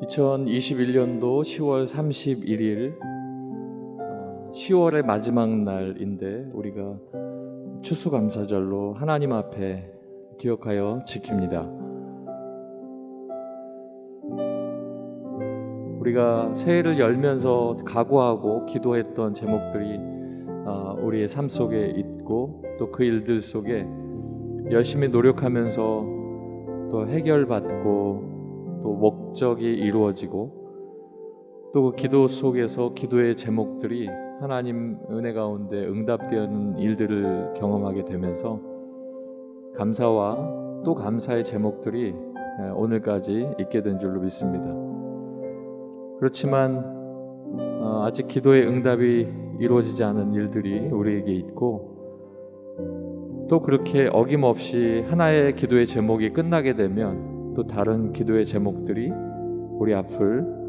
2021년도 10월 31일 10월의 마지막 날인데 우리가 추수감사절로 하나님 앞에 기억하여 지킵니다. 우리가 새해를 열면서 각오하고 기도했던 제목들이 우리의 삶 속에 있고 또 그 일들 속에 열심히 노력하면서 또 해결받고 또 목적이 이루어지고 또 그 기도 속에서 기도의 제목들이 하나님 은혜 가운데 응답되는 일들을 경험하게 되면서 감사와 또 감사의 제목들이 오늘까지 있게 된 줄로 믿습니다. 그렇지만 아직 기도의 응답이 이루어지지 않은 일들이 우리에게 있고 또 그렇게 어김없이 하나의 기도의 제목이 끝나게 되면 또 다른 기도의 제목들이 우리 앞을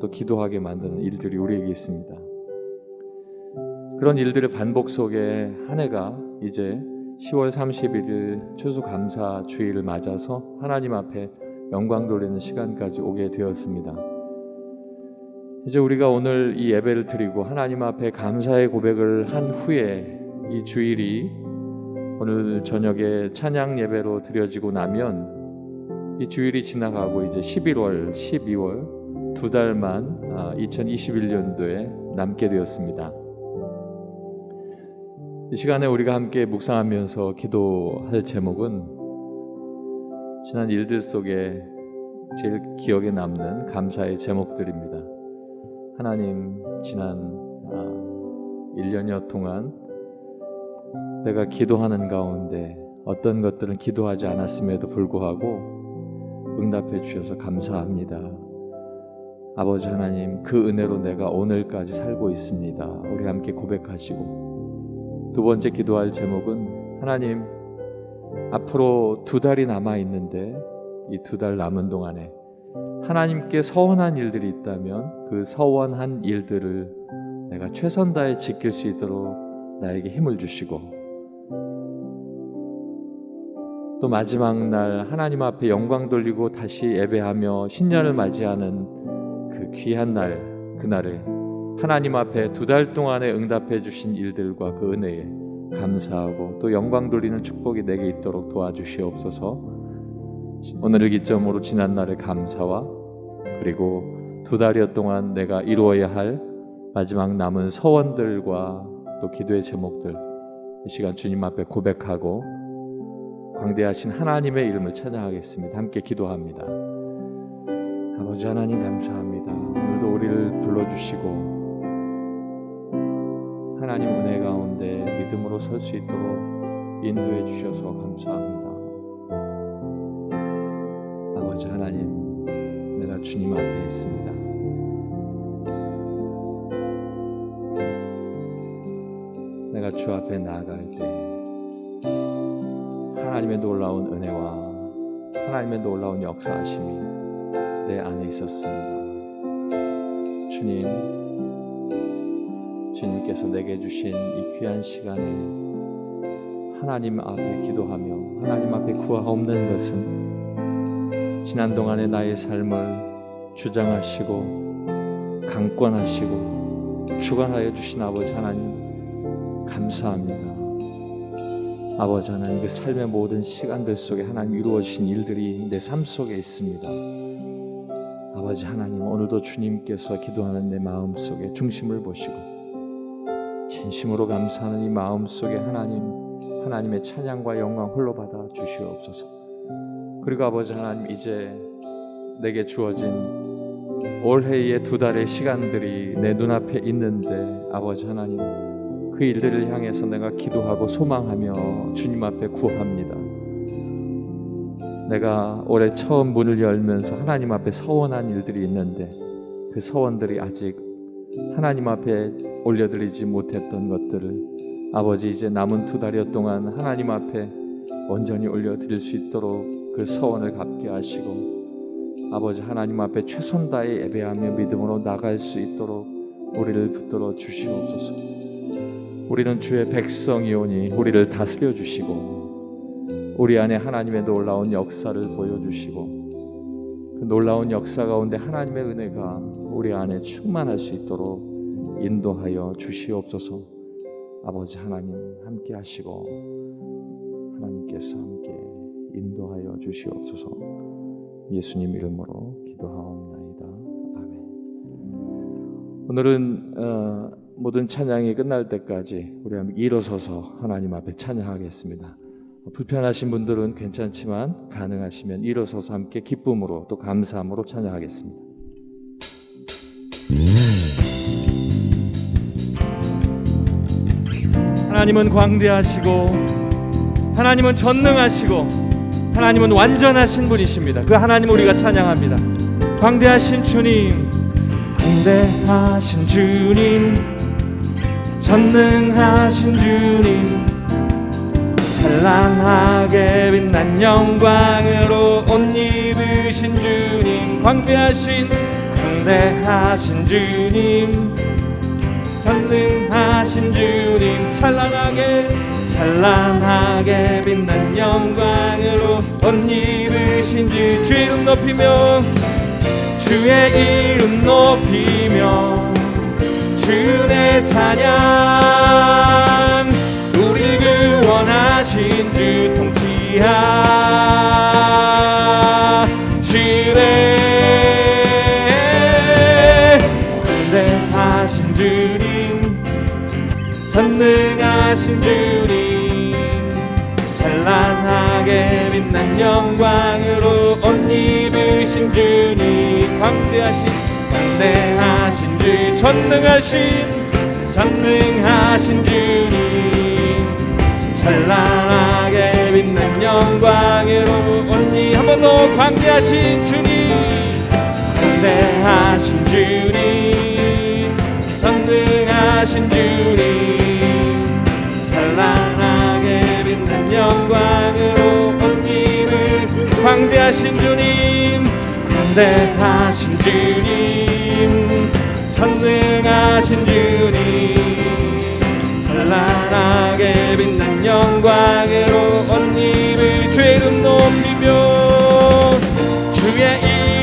또 기도하게 만드는 일들이 우리에게 있습니다. 그런 일들의 반복 속에 한 해가 이제 10월 31일 추수감사 주일을 맞아서 하나님 앞에 영광 돌리는 시간까지 오게 되었습니다. 이제 우리가 오늘 이 예배를 드리고 하나님 앞에 감사의 고백을 한 후에 이 주일이 오늘 저녁에 찬양 예배로 드려지고 나면 이 주일이 지나가고 이제 11월, 12월 두 달만 2021년도에 남게 되었습니다. 이 시간에 우리가 함께 묵상하면서 기도할 제목은 지난 일들 속에 제일 기억에 남는 감사의 제목들입니다. 하나님, 지난 1년여 동안 내가 기도하는 가운데 어떤 것들은 기도하지 않았음에도 불구하고 응답해 주셔서 감사합니다. 아버지 하나님, 그 은혜로 내가 오늘까지 살고 있습니다. 우리 함께 고백하시고, 두 번째 기도할 제목은 하나님, 앞으로 2달이 남아 있는데 이 2달 남은 동안에 하나님께 서원한 일들이 있다면 그 서원한 일들을 내가 최선 다해 지킬 수 있도록 나에게 힘을 주시고, 또 마지막 날 하나님 앞에 영광 돌리고 다시 예배하며 신년을 맞이하는 그 귀한 날, 그날에 하나님 앞에 2달 동안에 응답해 주신 일들과 그 은혜에 감사하고 또 영광 돌리는 축복이 내게 있도록 도와주시옵소서. 오늘을 기점으로 지난 날의 감사와 그리고 2달여 동안 내가 이루어야 할 마지막 남은 서원들과 또 기도의 제목들, 이 시간 주님 앞에 고백하고 광대하신 하나님의 이름을 찬양하겠습니다. 함께 기도합니다. 아버지 하나님, 감사합니다. 오늘도 우리를 불러주시고 하나님 은혜 가운데 믿음으로 설 수 있도록 인도해 주셔서 감사합니다. 아버지 하나님, 내가 주님 앞에 있습니다. 내가 주 앞에 나아갈 때 하나님의 놀라운 은혜와 하나님의 놀라운 역사하심이 내 안에 있었습니다. 주님께서 내게 주신 이 귀한 시간에 하나님 앞에 기도하며 하나님 앞에 구하옵는 것은 지난 동안의 나의 삶을 주장하시고 강권하시고 주관하여 주신 아버지 하나님, 감사합니다. 아버지 하나님, 그 삶의 모든 시간들 속에 하나님 이루어지신 일들이 내 삶 속에 있습니다. 아버지 하나님, 오늘도 주님께서 기도하는 내 마음 속에 중심을 보시고 진심으로 감사하는 이 마음 속에 하나님의 찬양과 영광 홀로 받아 주시옵소서. 그리고 아버지 하나님, 이제 내게 주어진 올해의 2달의 시간들이 내 눈앞에 있는데 아버지 하나님, 그 일들을 향해서 내가 기도하고 소망하며 주님 앞에 구합니다. 내가 올해 처음 문을 열면서 하나님 앞에 서원한 일들이 있는데 그 서원들이 아직 하나님 앞에 올려드리지 못했던 것들을 아버지, 이제 남은 2달여 동안 하나님 앞에 온전히 올려드릴 수 있도록 그 서원을 갚게 하시고, 아버지 하나님 앞에 최선 다해 예배하며 믿음으로 나갈 수 있도록 우리를 붙들어 주시옵소서. 우리는 주의 백성이오니 우리를 다스려 주시고 우리 안에 하나님의 놀라운 역사를 보여주시고 그 놀라운 역사 가운데 하나님의 은혜가 우리 안에 충만할 수 있도록 인도하여 주시옵소서. 아버지 하나님 함께 하시고 하나님께서 함께 인도하여 주시옵소서. 예수님 이름으로 기도하옵나이다. 아멘. 오늘은 모든 찬양이 끝날 때까지 우리 함께 일어서서 하나님 앞에 찬양하겠습니다. 불편하신 분들은 괜찮지만 가능하시면 일어서서 함께 기쁨으로 또 감사함으로 찬양하겠습니다. 하나님은 광대하시고 하나님은 전능하시고 하나님은 완전하신 분이십니다. 그 하나님 우리가 찬양합니다. 광대하신 주님, 광대하신 주님, 전능하신 주님, 찬란하게 빛난 영광으로 옷 입으신 주님, 광대하신 주님, 전능하신 주님, 찬란하게 빛난 영광으로 옷 입으신 주의 이름 높이며 주의 이름 높이며 주의 찬양, 우리 구원하신 주 통치하시네. 광대하신 주님, 전능하신 주님, 찬란하게 빛난 영광으로 옷 입으신 주님, 광대하신 주, 전능하신 주님, 찬란하게 빛난 영광으로 옷 입 한 번 더 광대하신 주님, 광대하신 주님, 전능하신 주님, 찬란하게 빛난 영광으로 옷 입으신 광대하신 주님, 광대하신 주님, 전능하신 주님, 찬란하게 빛난 영광으로 옷 입을 주의 이름 높이며 주의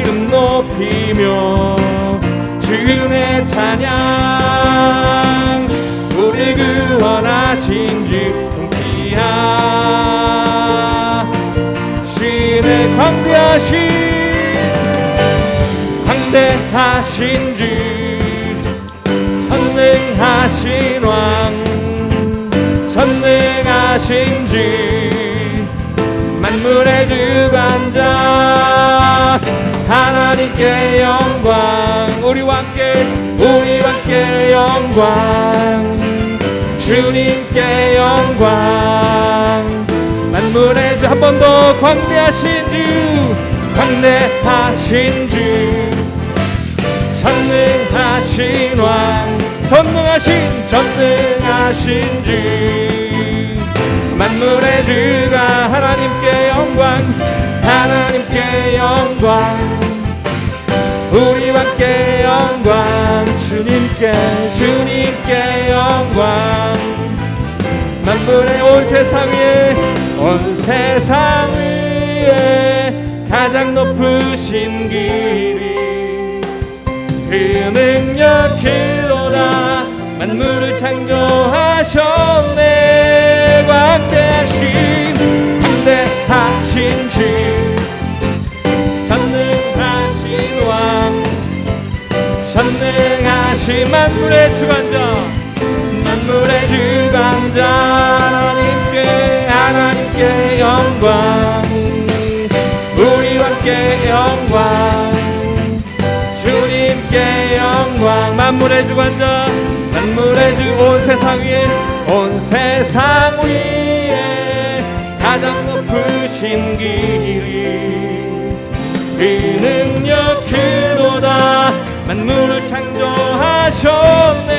이름 높이며 주의 찬양, 우리 구원하신 주 통치하시네. 광대하신 주, 전능하신 왕, 전능하신 주, 만물의 주관자, 하나님께 영광, 우리와 함께 영광, 주님께 영광, 만물의 주. 한 번 더 광대하신 주, 광대하신 주, 전능하신 왕, 전능하신 주, 만물의 주가 하나님께 영광, 하나님께 영광, 우리와 함께 영광, 주님께 영광, 만물의 온 세상 위에 가장 높으신 길이 그 능력 그로다 만물을 창조하셨네. 광대하신 주, 전능하신 왕, 전능하신 만물의 주관자, 만물의 주관자, 하나님께 영광, 우리와 함께 영광, 주님께 영광, 만물의 주관자, 만물의 주, 온 세상 위에 가장 높으신 길이 그 능력 그로다 만물을 창조하셨네.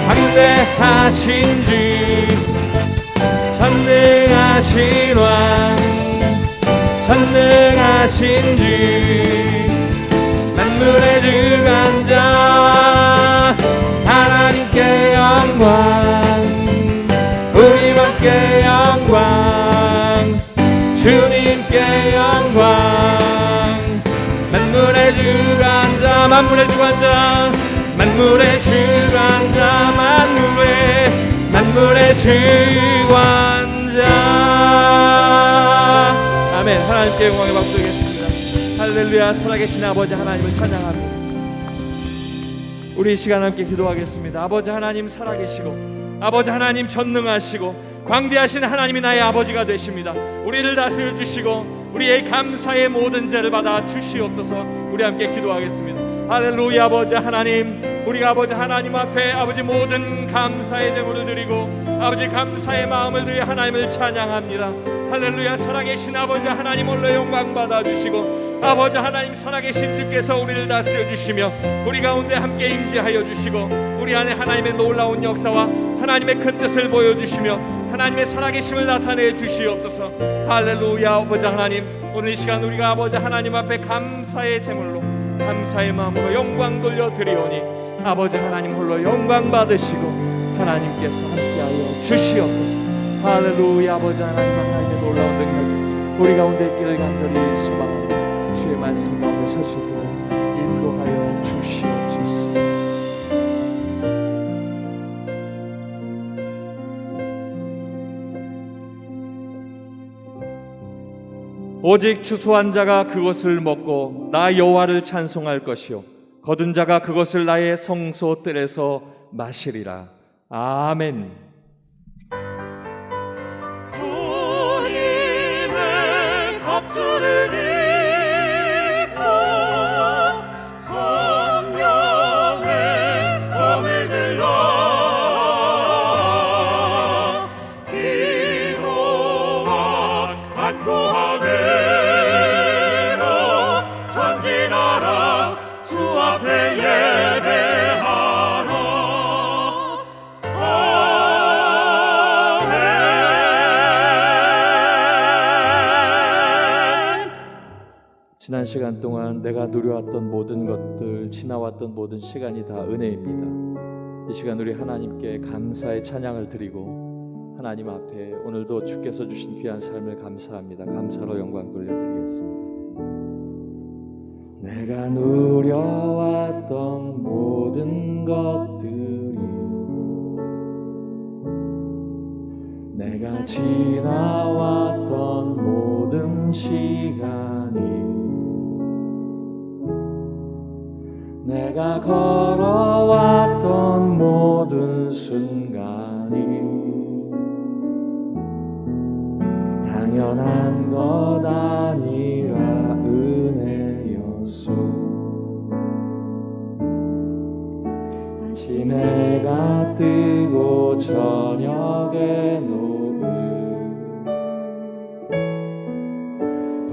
광대하신 주, 전능하신 왕, 전능하신 주, 만물의 주관자, 하나님께 영광, 우리와 함께 영광, 주님께 영광, 만물의 주관자, 만물의 주관자, 만물의 주관자. 아멘. 하나님께 영광의 박수 드리겠습니다. 할렐루야. 살아계신 아버지 하나님을 찬양합니다. 우리 이 시간 함께 기도하겠습니다. 아버지 하나님 살아계시고, 아버지 하나님 전능하시고 광대하신 하나님이 나의 아버지가 되십니다. 우리를 다스려 주시고 우리의 감사의 모든 죄를 받아 주시옵소서. 우리 함께 기도하겠습니다. 할렐루야. 아버지 하나님, 우리가 아버지 하나님 앞에 아버지 모든 감사의 제물을 드리고 아버지 감사의 마음을 드려 하나님을 찬양합니다. 할렐루야. 살아계신 아버지 하나님 홀로 영광 받아 주시고 아버지 하나님 살아계신 주께서 우리를 다스려 주시며 우리 가운데 함께 임재하여 주시고 우리 안에 하나님의 놀라운 역사와 하나님의 큰 뜻을 보여주시며 하나님의 살아계심을 나타내 주시옵소서. 할렐루야. 아버지 하나님, 오늘 이 시간 우리가 아버지 하나님 앞에 감사의 제물로 감사의 마음으로 영광 돌려 드리오니 아버지 하나님 홀로 영광 받으시고 하나님께서 함께하여 주시옵소서. 할렐루야. 아버지 하나님의 놀라운 능력 우리 가운데 있기를 간절히 소망합니다. 주의 말씀 가운데 설 수 있도록 인도하여 주시옵소서. 오직 추수한 자가 그것을 먹고 나 여호와를 찬송할 것이요 거둔 자가 그것을 나의 성소뜰에서 마시리라. 아멘. 주님의 갑주를 입고 성령의 검을 들라 기도와 간구하며 전진하라 주 앞에 예배하라. 아멘. 지난 시간 동안 내가 누려왔던 모든 것들, 지나왔던 모든 시간이 다 은혜입니다. 이 시간 우리 하나님께 감사의 찬양을 드리고 하나님 앞에 오늘도 주께서 주신 귀한 삶을 감사합니다. 감사로 영광 돌려드리겠습니다. 내가 누려왔던 모든 것들이, 내가 지나왔던 모든 시간이, 내가 걸어왔던 모든 순간이 당연한 것 아니라 은혜였소. 아침에 해가 뜨고 저녁에 노을,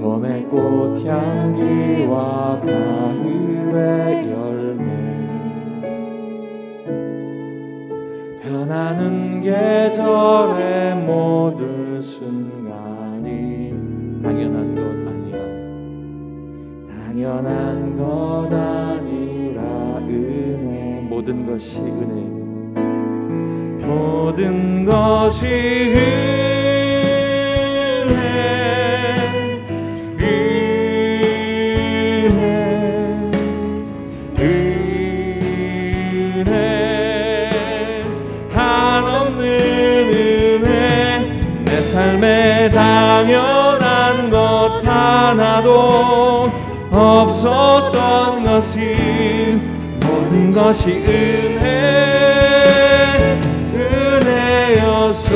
봄의 꽃향기와 가을의 열매, 변하는 계절의 모든 순간이 당연한 것 아니라, 당연한 것 아니라 은혜. 모든 것이 은혜, 모든 것이 은혜, 한없는 은혜. 내 삶에 당연한 것 하나도 없었던 것이, 모든 것이 은혜였소.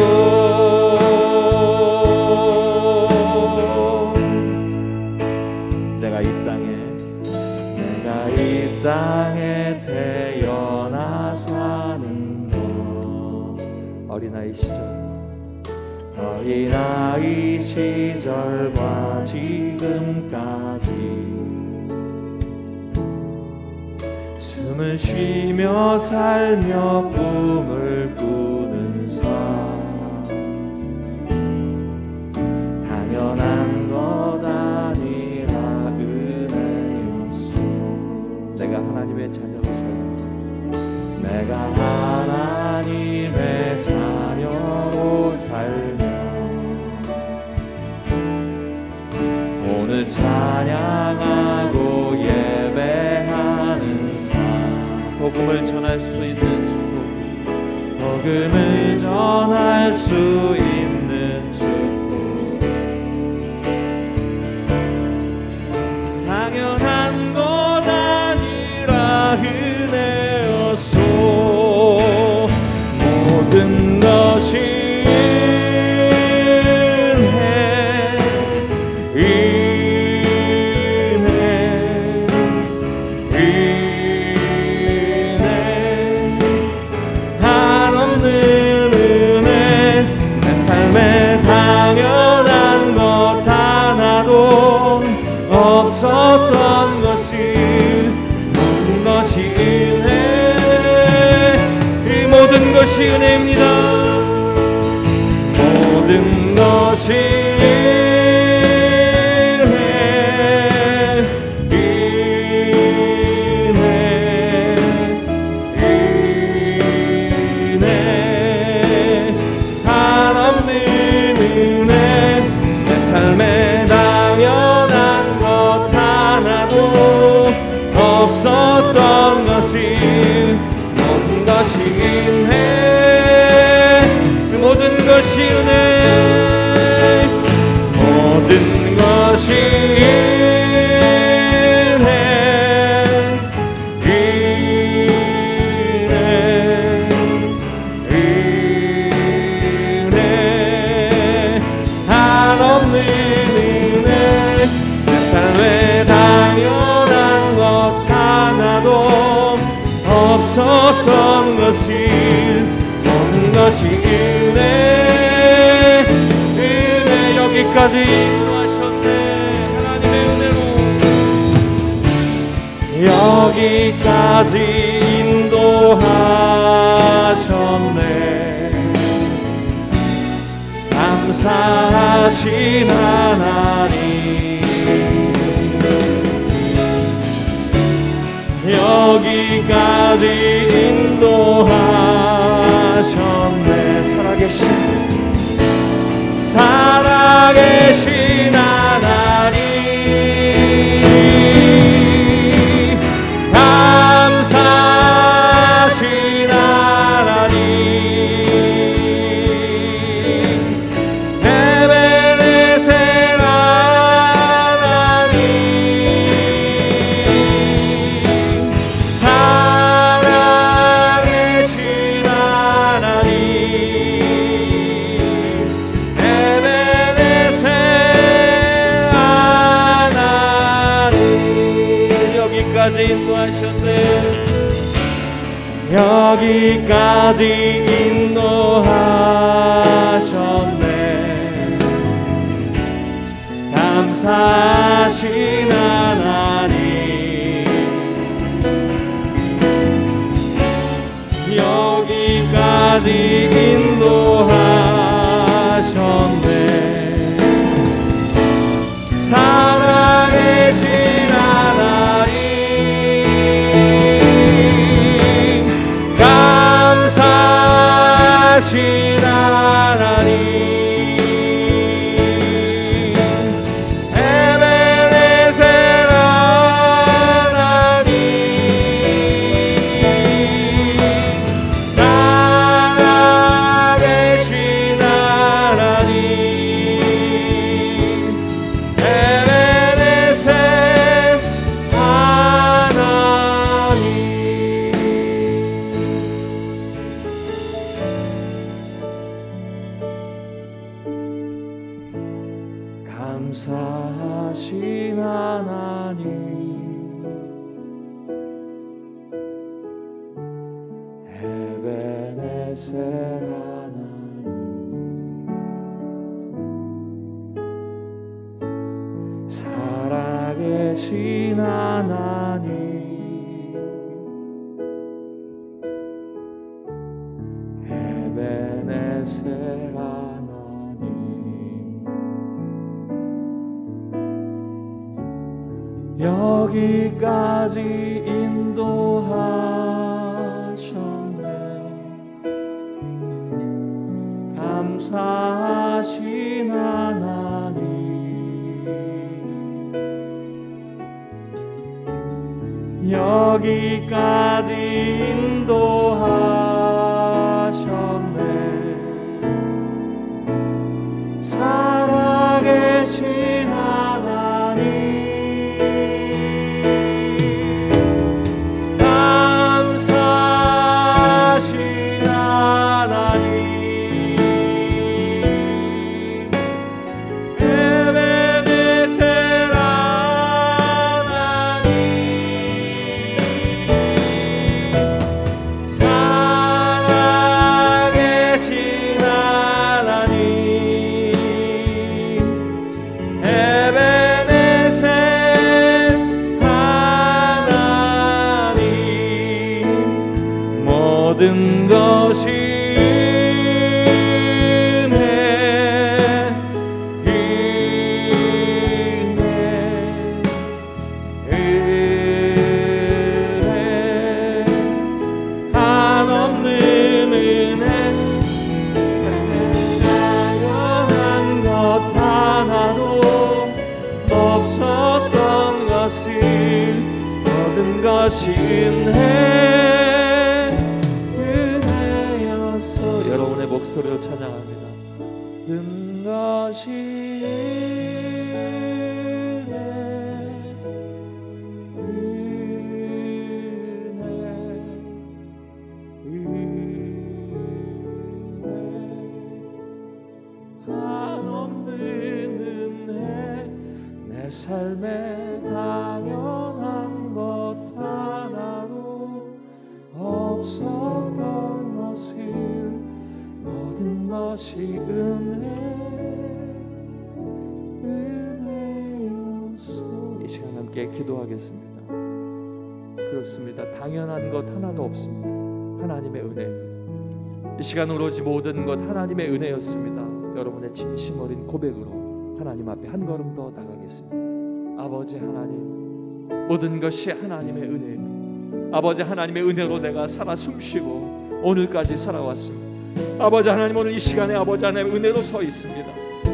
내가 이 땅에 태어나 사는 것, 어린아이 시절과 지금까지 숨을 쉬며 살며 꿈을 꾸는 삶, 당연한 것 아니라 은혜였소. 내가 하나님의 자녀로 살아, 내가 하나님의 자녀로 살며 오늘 찬양하고 예배하는 복음을 전할 수 있는 축복, 복음을 전할 수 있는 축복, 당연한 것 아니라 은혜였소. 모든 것이 없었던 것이 모든 것이 은혜, 이 모든 것이 은혜입니다. 모든 것이 은혜, 은혜, 한없는 은혜, 내 삶에 없었던 것이 모든 것이 은혜, 그 모든 것이 은혜, 모든 것이 은혜, 은혜, 한없는 은혜, 내 삶에 당연한 없었던 것이 모든 것이 은혜, 은혜, 여기까지 인도하셨네. 하나님의 은혜로 여기까지 인도하셨네. 감사하신 하나님, 여기까지 인도하셨네. 살아계신 하나님, 감사하신 하나님, 에베네셀 하나님, 여기까지 인도하셨네. 감사하신 하나님, 여기까지 인도하셨네. 살아계신 하나님, 감사하신 하나님, 에베네셀 하나님, 살아계신 하나님, 에베네셀 하나님. 감사하신 하나님, 에베네셀 하나님, 살아계신 하나님, 에베네셀 하나님, 여기까지 인도하셨네. 감사하신 하나님, 여기까지 인도하셨네. 살아계신 하나님, 감사하신 하나님, 에베네셀 하나님, 살아계신 하나님, 에베네셀 하나님, 모든 것이 한없는 은혜, 당연한 것 하나도 없었던 것을 모든 것이 은혜였어. 여러분의 목소리로 찬양합니다. 모든 것이 한없는 은혜, 내 삶에 당연한 것 하나도 없었던 것을 모든 것이 은혜였소. 이 시간 함께 기도하겠습니다. 그렇습니다. 당연한 것 하나도 없습니다. 하나님의 은혜. 이 시간 오로지 모든 것 하나님의 은혜였습니다. 여러분의 진심 어린 고백으로 하나님 앞에 한 걸음 더 나가겠습니다. 아버지 하나님, 모든 것이 하나님의 은혜입니다. 아버지 하나님의 은혜로 내가 살아 숨쉬고 오늘까지 살아왔습니다. 아버지 하나님, 오늘 이 시간에 아버지 하나님의 은혜로 서 있습니다.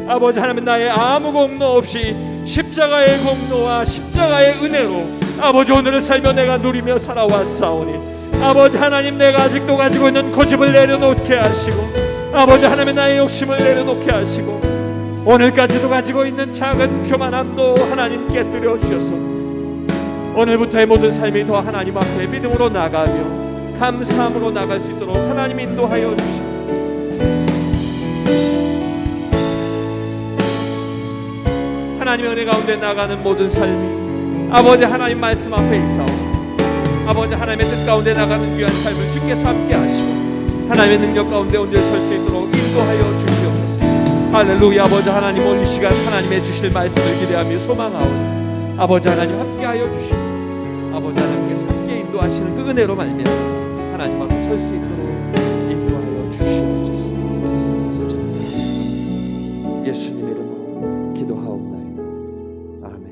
아버지 하나님, 나의 아무 공로 없이 십자가의 공로와 십자가의 은혜로 아버지 오늘을 살며 내가 누리며 살아왔사오니 아버지 하나님, 내가 아직도 가지고 있는 고집을 내려놓게 하시고 아버지 하나님, 나의 욕심을 내려놓게 하시고 오늘까지도 가지고 있는 작은 교만함도 하나님 깨뜨려 주셔서 오늘부터의 모든 삶이 더 하나님 앞에 믿음으로 나가며 감사함으로 나갈 수 있도록 하나님 인도하여 주시고 하나님의 은혜 가운데 나가는 모든 삶이 아버지 하나님 말씀 앞에 있사오니 아버지 하나님의 뜻 가운데 나가는 귀한 삶을 주께서 함께 하시고 하나님의 능력 가운데 온전히 설 수 있도록 인도하여 주시옵소서. 할렐루야. 아버지 하나님, 오늘 이 시간 하나님의 주실 말씀을 기대하며 소망하오니 아버지 하나님 함께하여 주시고 아버지 하나님께서 함께 인도하시는 그 은혜로 말미암아 하나님 앞에 설 수 있도록 인도하여 주시옵소서. 예수님의 이름으로 기도하옵나이다. 아멘.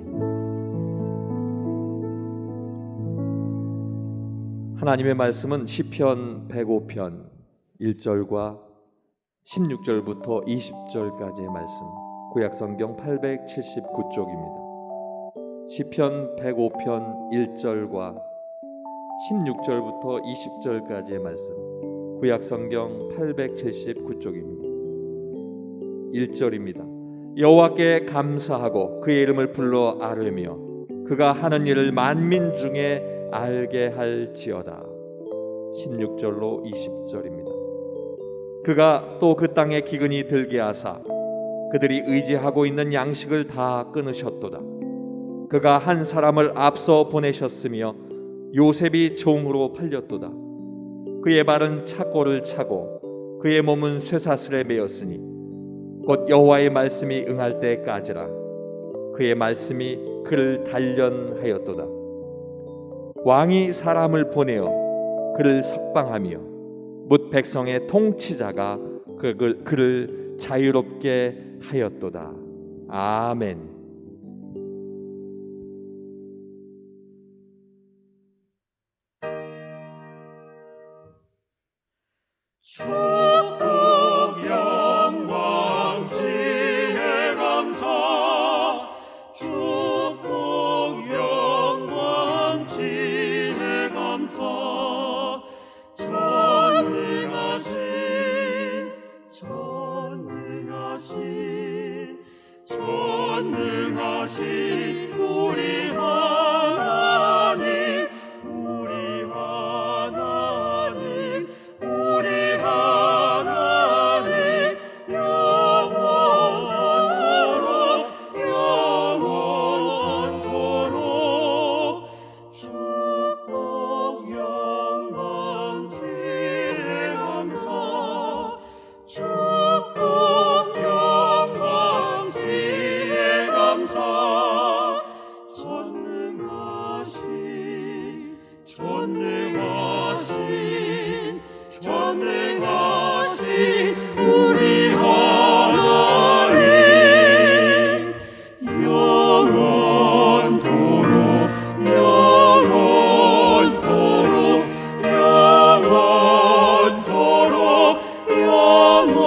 하나님의 말씀은 시편 105편 1절과 16절부터 20절까지의 말씀, 구약성경 879쪽입니다. 시편 105편 1절과 16절부터 20절까지의 말씀, 구약성경 879쪽입니다. 1절입니다. 여호와께 감사하고 그의 이름을 불러 아뢰며 그가 하는 일을 만민 중에 알게 할지어다. 16절로 20절입니다. 그가 또 그 땅에 기근이 들게 하사 그들이 의지하고 있는 양식을 다 끊으셨도다. 그가 한 사람을 앞서 보내셨으며 요셉이 종으로 팔렸도다. 그의 발은 착고를 차고 그의 몸은 쇠사슬에 매였으니 곧 여호와의 말씀이 응할 때까지라. 그의 말씀이 그를 단련하였도다. 왕이 사람을 보내어 그를 석방하며 뭇 백성의 통치자가 그를 자유롭게 하였도다. 아멘. 축복 영광 지혜 감사 축복 영광 지혜 전능하신 우리 하나님, 우리 하나님, 우리 하나님, 영원토록 축복 영광 지혜 감사, 축복 영광 지혜 감사. 전능하신 우리 하나님, 영원토록 영원토록 영원토록 영원토록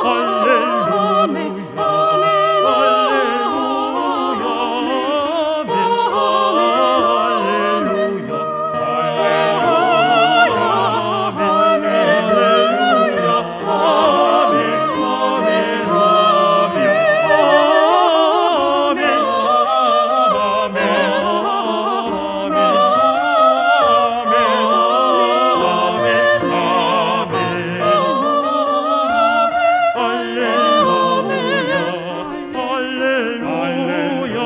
아멘 아멘. 할렐루야 할렐루야 아멘 할렐루야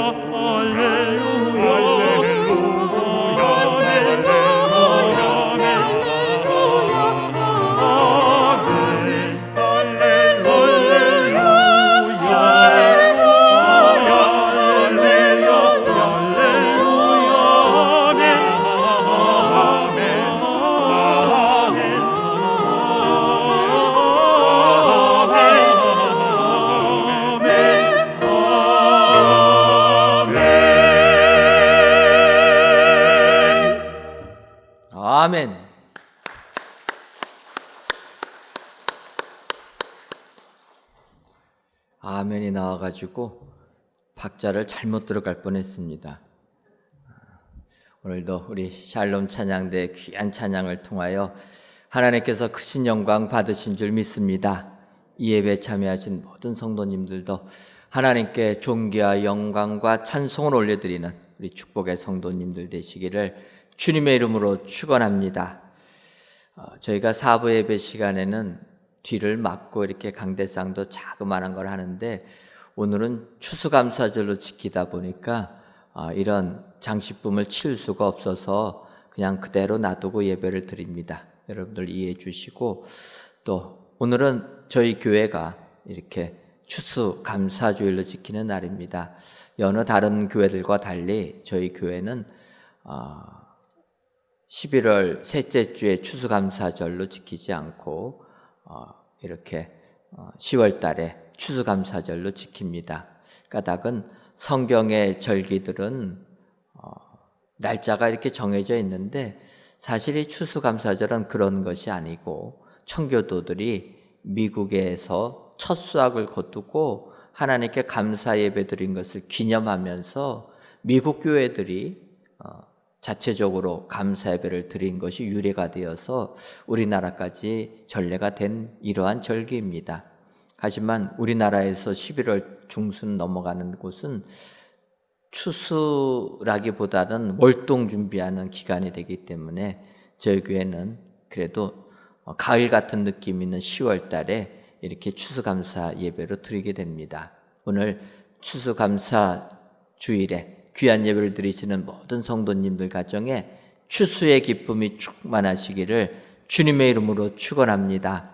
할렐루야 할렐루야 아멘 아멘. 아멘이 나와가지고 박자를 잘못 들어갈 뻔했습니다. 오늘도 우리 샬롬 찬양대 귀한 찬양을 통하여 하나님께서 크신 영광 받으신 줄 믿습니다. 이 예배에 참여하신 모든 성도님들도 하나님께 존귀와 영광과 찬송을 올려드리는 우리 축복의 성도님들 되시기를 주님의 이름으로 축원합니다. 저희가 사부 예배 시간에는 뒤를 막고 이렇게 강대상도 자그마한 걸 하는데 오늘은 추수감사절로 지키다 보니까 이런 장식품을 치울 수가 없어서 그냥 그대로 놔두고 예배를 드립니다. 여러분들 이해해 주시고, 또 오늘은 저희 교회가 이렇게 추수감사주일로 지키는 날입니다. 여느 다른 교회들과 달리 저희 교회는 11월 셋째 주에 추수감사절로 지키지 않고 이렇게 10월 달에 추수감사절로 지킵니다. 까닭은 성경의 절기들은 날짜가 이렇게 정해져 있는데 사실 이 추수감사절은 그런 것이 아니고 청교도들이 미국에서 첫 수확을 거두고 하나님께 감사 예배 드린 것을 기념하면서 미국 교회들이 자체적으로 감사 예배를 드린 것이 유래가 되어서 우리나라까지 전례가 된 이러한 절기입니다. 하지만 우리나라에서 11월 중순 넘어가는 곳은 추수라기보다는 월동 준비하는 기간이 되기 때문에 저희 교회는 그래도 가을 같은 느낌 있는 10월 달에 이렇게 추수감사 예배로 드리게 됩니다. 오늘 추수감사 주일에 귀한 예배를 드리시는 모든 성도님들 가정에 추수의 기쁨이 충만하시기를 주님의 이름으로 축원합니다.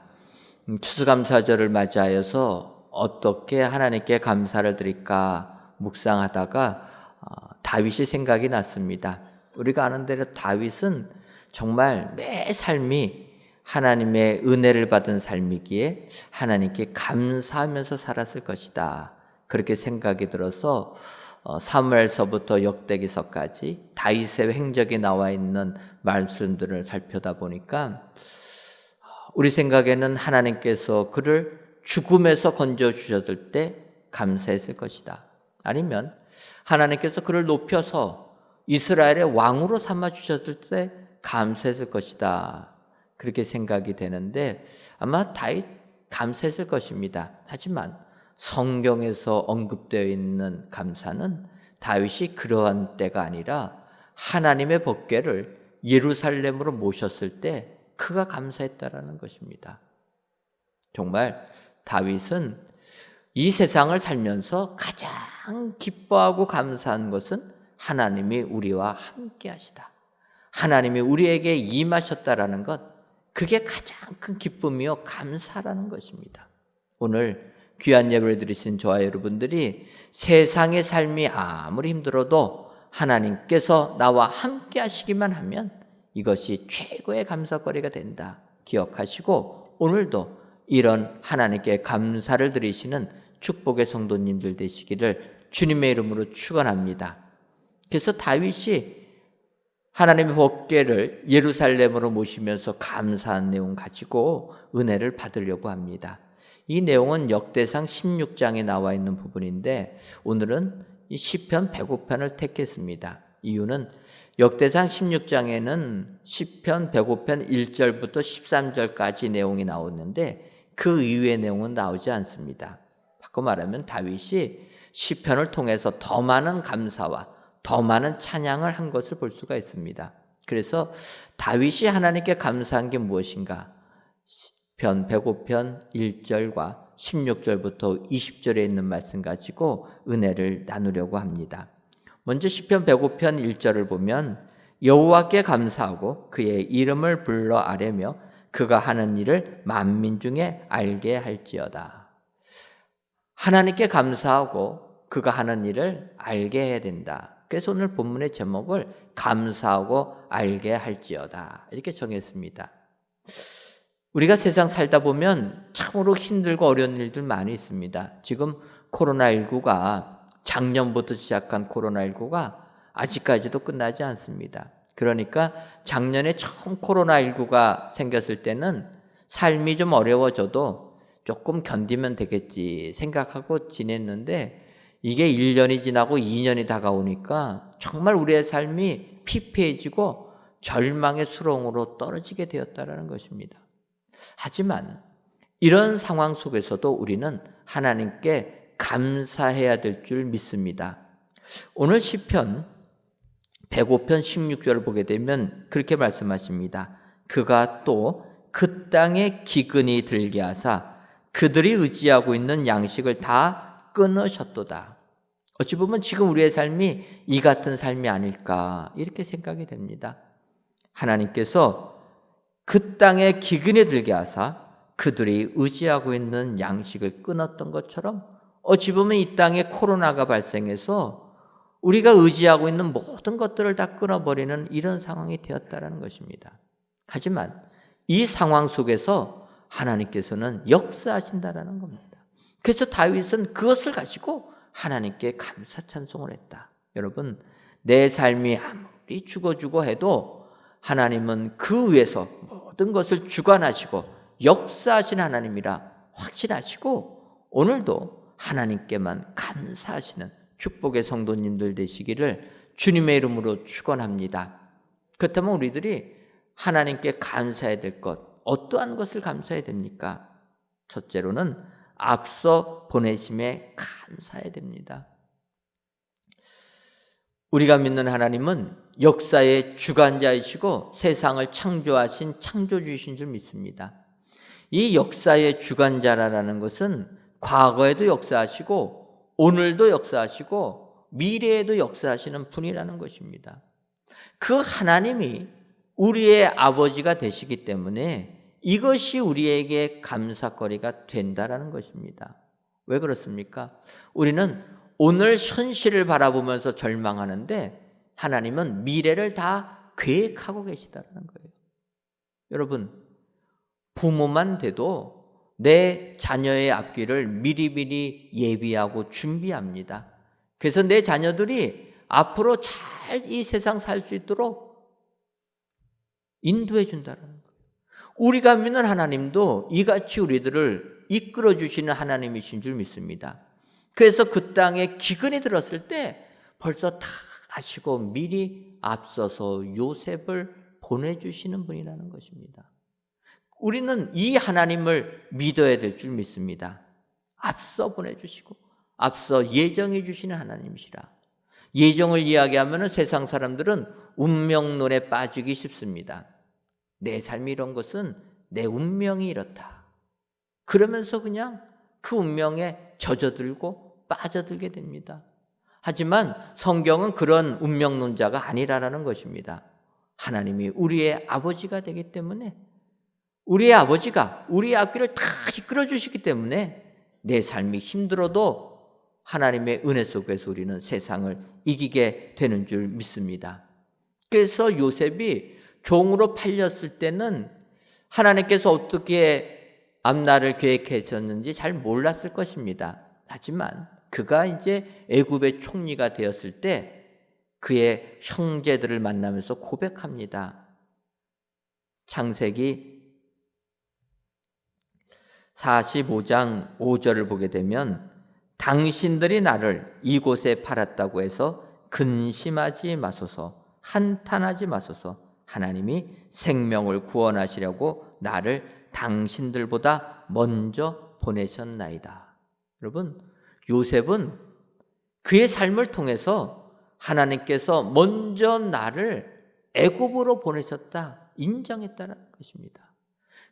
추수감사절을 맞이하여서 어떻게 하나님께 감사를 드릴까 묵상하다가 다윗이 생각이 났습니다. 우리가 아는 대로 다윗은 정말 매 삶이 하나님의 은혜를 받은 삶이기에 하나님께 감사하면서 살았을 것이다. 그렇게 생각이 들어서 사무엘서부터 역대기서까지 다윗의 행적이 나와 있는 말씀들을 살펴다 보니까 우리 생각에는 하나님께서 그를 죽음에서 건져 주셨을 때 감사했을 것이다. 아니면 하나님께서 그를 높여서 이스라엘의 왕으로 삼아 주셨을 때 감사했을 것이다. 그렇게 생각이 되는데 아마 다윗 감사했을 것입니다. 하지만 성경에서 언급되어 있는 감사는 다윗이 그러한 때가 아니라 하나님의 법궤를 예루살렘으로 모셨을 때 그가 감사했다라는 것입니다. 정말 다윗은 이 세상을 살면서 가장 기뻐하고 감사한 것은 하나님이 우리와 함께 하시다. 하나님이 우리에게 임하셨다라는 것, 그게 가장 큰 기쁨이요 감사라는 것입니다. 오늘 귀한 예배를 드리신 저와 여러분들이 세상의 삶이 아무리 힘들어도 하나님께서 나와 함께 하시기만 하면 이것이 최고의 감사거리가 된다. 기억하시고 오늘도 이런 하나님께 감사를 드리시는 축복의 성도님들 되시기를 주님의 이름으로 축원합니다. 그래서 다윗이 하나님의 법궤를 예루살렘으로 모시면서 감사한 내용 가지고 은혜를 받으려고 합니다. 이 내용은 역대상 16장에 나와 있는 부분인데 오늘은 이 시편 105편을 택했습니다. 이유는 역대상 16장에는 시편 105편 1절부터 13절까지 내용이 나오는데 그 이후의 내용은 나오지 않습니다. 바꿔 말하면 다윗이 시편을 통해서 더 많은 감사와 더 많은 찬양을 한 것을 볼 수가 있습니다. 그래서 다윗이 하나님께 감사한 게 무엇인가? 시편 105편 1절과 16절부터 20절에 있는 말씀 가지고 은혜를 나누려고 합니다. 먼저 시편 105편 1절을 보면 여호와께 감사하고 그의 이름을 불러 아뢰며 그가 하는 일을 만민 중에 알게 할지어다. 하나님께 감사하고 그가 하는 일을 알게 해야 된다. 그래서 오늘 본문의 제목을 감사하고 알게 할지어다 이렇게 정했습니다. 우리가 세상 살다 보면 참으로 힘들고 어려운 일들 많이 있습니다. 지금 코로나19가 작년부터 시작한 코로나19가 아직까지도 끝나지 않습니다. 그러니까 작년에 처음 코로나19가 생겼을 때는 삶이 좀 어려워져도 조금 견디면 되겠지 생각하고 지냈는데 이게 1년이 지나고 2년이 다가오니까 정말 우리의 삶이 피폐해지고 절망의 수렁으로 떨어지게 되었다는 것입니다. 하지만 이런 상황 속에서도 우리는 하나님께 감사해야 될 줄 믿습니다. 오늘 시편 105편 16절을 보게 되면 그렇게 말씀하십니다. 그가 또 그 땅에 기근이 들게 하사 그들이 의지하고 있는 양식을 다 끊으셨도다. 어찌 보면 지금 우리의 삶이 이 같은 삶이 아닐까 이렇게 생각이 됩니다. 하나님께서 그 땅에 기근이 들게 하사 그들이 의지하고 있는 양식을 끊었던 것처럼 어찌 보면 이 땅에 코로나가 발생해서 우리가 의지하고 있는 모든 것들을 다 끊어버리는 이런 상황이 되었다는 것입니다. 하지만 이 상황 속에서 하나님께서는 역사하신다라는 겁니다. 그래서 다윗은 그것을 가지고 하나님께 감사 찬송을 했다. 여러분, 내 삶이 아무리 죽어주고 해도 하나님은 그 위에서 모든 것을 주관하시고 역사하신 하나님이라 확신하시고 오늘도 하나님께만 감사하시는 축복의 성도님들 되시기를 주님의 이름으로 축원합니다. 그렇다면 우리들이 하나님께 감사해야 될 것, 어떠한 것을 감사해야 됩니까? 첫째로는 앞서 보내심에 감사해야 됩니다. 우리가 믿는 하나님은 역사의 주관자이시고 세상을 창조하신 창조주이신 줄 믿습니다. 이 역사의 주관자라는 것은 과거에도 역사하시고 오늘도 역사하시고 미래에도 역사하시는 분이라는 것입니다. 그 하나님이 우리의 아버지가 되시기 때문에 이것이 우리에게 감사거리가 된다라는 것입니다. 왜 그렇습니까? 우리는 오늘 현실을 바라보면서 절망하는데 하나님은 미래를 다 계획하고 계시다는 거예요. 여러분, 부모만 돼도 내 자녀의 앞길을 미리미리 예비하고 준비합니다. 그래서 내 자녀들이 앞으로 잘 이 세상 살 수 있도록 인도해 준다는 거예요. 우리가 믿는 하나님도 이같이 우리들을 이끌어 주시는 하나님이신 줄 믿습니다. 그래서 그 땅에 기근이 들었을 때 벌써 다 아시고 미리 앞서서 요셉을 보내주시는 분이라는 것입니다. 우리는 이 하나님을 믿어야 될 줄 믿습니다. 앞서 보내주시고 앞서 예정해 주시는 하나님이시라. 예정을 이야기하면 세상 사람들은 운명론에 빠지기 쉽습니다. 내 삶이 이런 것은 내 운명이 이렇다. 그러면서 그냥 그 운명에 젖어들고 빠져들게 됩니다. 하지만 성경은 그런 운명론자가 아니라는 것입니다. 하나님이 우리의 아버지가 되기 때문에 우리의 아버지가 우리의 앞길을 다 이끌어 주시기 때문에 내 삶이 힘들어도 하나님의 은혜 속에서 우리는 세상을 이기게 되는 줄 믿습니다. 그래서 요셉이 종으로 팔렸을 때는 하나님께서 어떻게 앞날을 계획하셨는지 잘 몰랐을 것입니다. 하지만 그가 이제 애굽의 총리가 되었을 때 그의 형제들을 만나면서 고백합니다. 창세기 45장 5절을 보게 되면 당신들이 나를 이곳에 팔았다고 해서 근심하지 마소서, 한탄하지 마소서. 하나님이 생명을 구원하시려고 나를 당신들보다 먼저 보내셨나이다. 여러분, 요셉은 그의 삶을 통해서 하나님께서 먼저 나를 애굽으로 보내셨다 인정했다는 것입니다.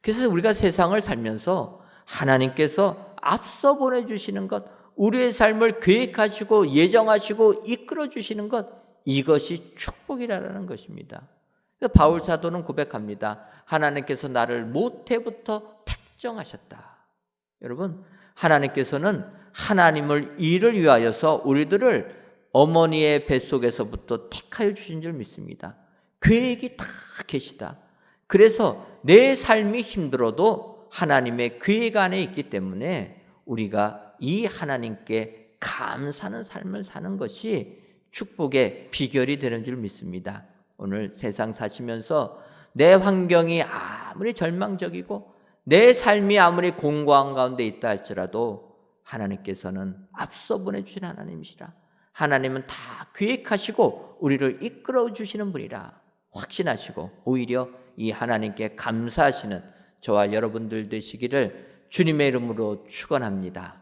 그래서 우리가 세상을 살면서 하나님께서 앞서 보내주시는 것, 우리의 삶을 계획하시고 예정하시고 이끌어 주시는 것, 이것이 축복이라는 것입니다. 바울 사도는 고백합니다. 하나님께서 나를 모태부터 택정하셨다. 여러분, 하나님께서는 하나님을 일을 위하여서 우리들을 어머니의 뱃속에서부터 택하여 주신 줄 믿습니다. 계획이 다 계시다. 그래서 내 삶이 힘들어도 하나님의 계획 안에 있기 때문에 우리가 이 하나님께 감사하는 삶을 사는 것이 축복의 비결이 되는 줄 믿습니다. 오늘 세상 사시면서 내 환경이 아무리 절망적이고 내 삶이 아무리 공고한 가운데 있다 할지라도 하나님께서는 앞서 보내주신 하나님이시라. 하나님은 다 계획하시고 우리를 이끌어 주시는 분이라 확신하시고 오히려 이 하나님께 감사하시는 저와 여러분들 되시기를 주님의 이름으로 축원합니다.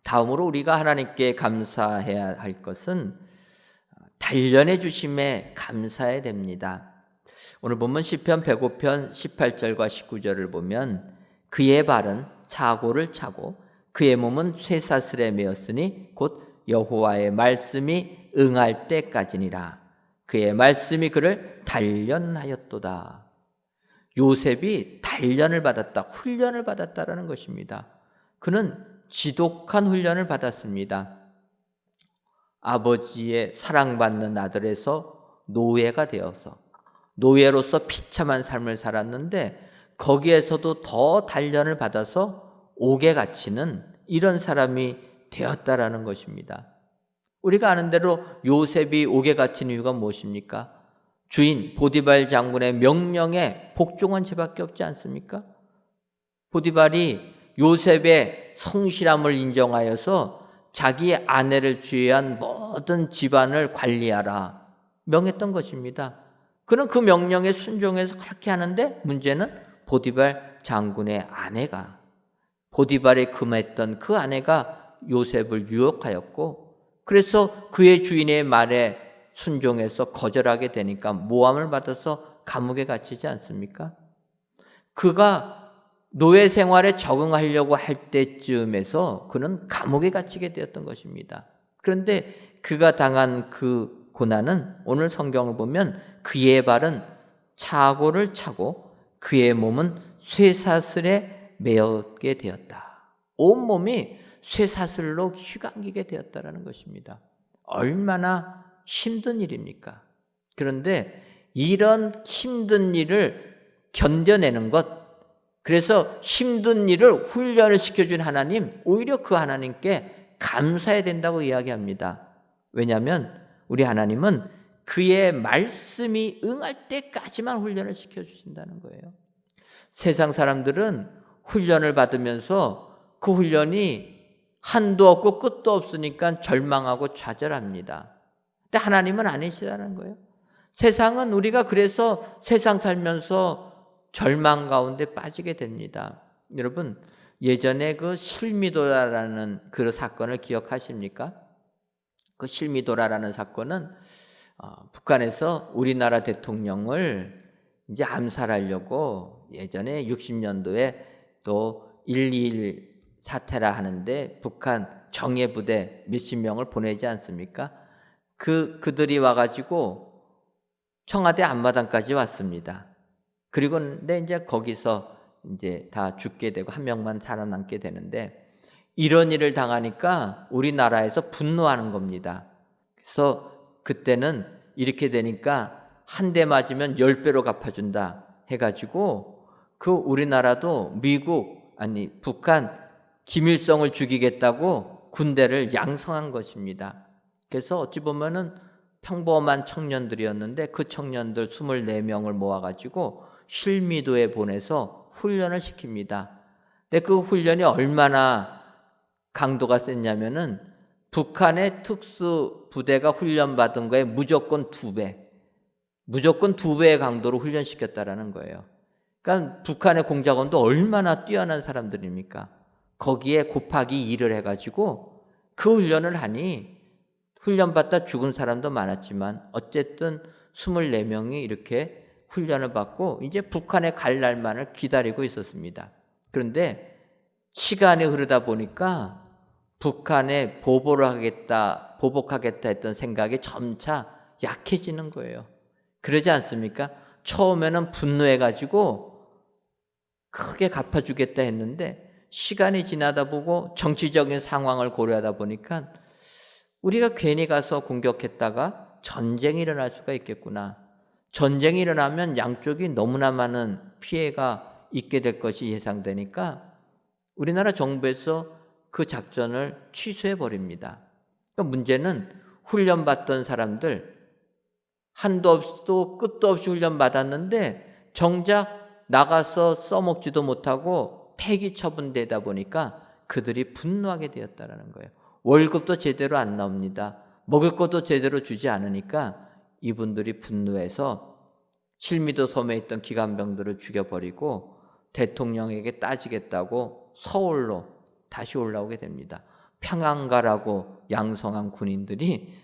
다음으로 우리가 하나님께 감사해야 할 것은 단련해 주심에 감사해야 됩니다. 오늘 보면 시편 105편 18절과 19절을 보면 그의 발은 차고를 차고 그의 몸은 쇠사슬에 매었으니 곧 여호와의 말씀이 응할 때까지니라. 그의 말씀이 그를 단련하였도다. 요셉이 단련을 받았다, 훈련을 받았다라는 것입니다. 그는 지독한 훈련을 받았습니다. 아버지의 사랑받는 아들에서 노예가 되어서 노예로서 비참한 삶을 살았는데 거기에서도 더 단련을 받아서 옥에 갇히는 이런 사람이 되었다라는 것입니다. 우리가 아는 대로 요셉이 옥에 갇힌 이유가 무엇입니까? 주인 보디발 장군의 명령에 복종한 죄밖에 없지 않습니까? 보디발이 요셉의 성실함을 인정하여서 자기 아내를 제외한 모든 집안을 관리하라 명했던 것입니다. 그는 그 명령에 순종해서 그렇게 하는데 문제는 보디발 장군의 아내가 보디발에 금했던 그 아내가 요셉을 유혹하였고 그래서 그의 주인의 말에 순종해서 거절하게 되니까 모함을 받아서 감옥에 갇히지 않습니까? 그가 노예 생활에 적응하려고 할 때쯤에서 그는 감옥에 갇히게 되었던 것입니다. 그런데 그가 당한 그 고난은 오늘 성경을 보면 그의 발은 차고를 차고 그의 몸은 쇠사슬에 매었게 되었다. 온몸이 쇠사슬로 휘감기게 되었다는 것입니다. 얼마나 힘든 일입니까? 그런데 이런 힘든 일을 견뎌내는 것, 그래서 힘든 일을 훈련을 시켜준 하나님, 오히려 그 하나님께 감사해야 된다고 이야기합니다. 왜냐하면 우리 하나님은 그의 말씀이 응할 때까지만 훈련을 시켜주신다는 거예요. 세상 사람들은 훈련을 받으면서 그 훈련이 한도 없고 끝도 없으니까 절망하고 좌절합니다. 근데 하나님은 아니시다는 거예요. 세상은 우리가 그래서 세상 살면서 절망 가운데 빠지게 됩니다. 여러분, 예전에 그 실미도라라는 그 사건을 기억하십니까? 그 실미도라라는 사건은 북한에서 우리나라 대통령을 이제 암살하려고 예전에 60년도에 또 1.21 사태라 하는데 북한 정예부대 몇십 명을 보내지 않습니까? 그들이 와가지고 청와대 앞마당까지 왔습니다. 그리고 근데 이제 거기서 이제 다 죽게 되고 한 명만 살아남게 되는데, 이런 일을 당하니까 우리나라에서 분노하는 겁니다. 그래서 그때는 이렇게 되니까 한 대 맞으면 10배로 갚아준다 해가지고 그 우리나라도 북한 김일성을 죽이겠다고 군대를 양성한 것입니다. 그래서 어찌 보면은 평범한 청년들이었는데 그 청년들 24명을 모아가지고 실미도에 보내서 훈련을 시킵니다. 근데 그 훈련이 얼마나 강도가 셌냐면은 북한의 특수 부대가 훈련받은 거에 무조건 2배의 강도로 훈련시켰다라는 거예요. 그러니까 북한의 공작원도 얼마나 뛰어난 사람들입니까? 거기에 곱하기 2를 해가지고 그 훈련을 하니 훈련받다 죽은 사람도 많았지만 어쨌든 24명이 이렇게 훈련을 받고 이제 북한에 갈 날만을 기다리고 있었습니다. 그런데 시간이 흐르다 보니까 북한에 보복하겠다 했던 생각이 점차 약해지는 거예요. 그러지 않습니까? 처음에는 분노해가지고 크게 갚아주겠다 했는데 시간이 지나다 보고 정치적인 상황을 고려하다 보니까 우리가 괜히 가서 공격했다가 전쟁이 일어날 수가 있겠구나. 전쟁이 일어나면 양쪽이 너무나 많은 피해가 있게 될 것이 예상되니까 우리나라 정부에서 그 작전을 취소해 버립니다. 그러니까 문제는 훈련받던 사람들 한도 없이도 끝도 없이 훈련받았는데 정작 나가서 써먹지도 못하고 폐기 처분되다 보니까 그들이 분노하게 되었다는 거예요. 월급도 제대로 안 나옵니다. 먹을 것도 제대로 주지 않으니까 이분들이 분노해서 실미도 섬에 있던 기관병들을 죽여버리고 대통령에게 따지겠다고 서울로 다시 올라오게 됩니다. 평양가라고 양성한 군인들이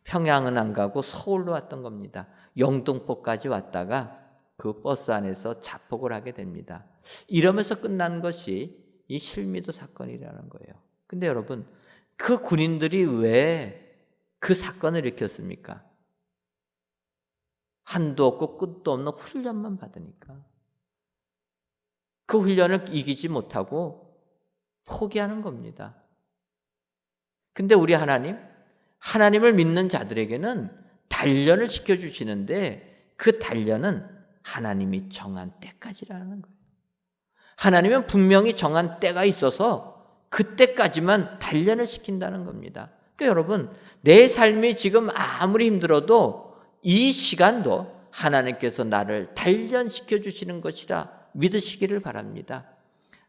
평양은 안 가고 서울로 왔던 겁니다. 영등포까지 왔다가 그 버스 안에서 자폭을 하게 됩니다. 이러면서 끝난 것이 이 실미도 사건이라는 거예요. 근데 여러분, 그 군인들이 왜 그 사건을 일으켰습니까? 한도 없고 끝도 없는 훈련만 받으니까. 그 훈련을 이기지 못하고 포기하는 겁니다. 근데 우리 하나님을 믿는 자들에게는 단련을 시켜주시는데 그 단련은 하나님이 정한 때까지라는 거예요. 하나님은 분명히 정한 때가 있어서 그때까지만 단련을 시킨다는 겁니다. 그러니까 여러분, 내 삶이 지금 아무리 힘들어도 이 시간도 하나님께서 나를 단련시켜 주시는 것이라 믿으시기를 바랍니다.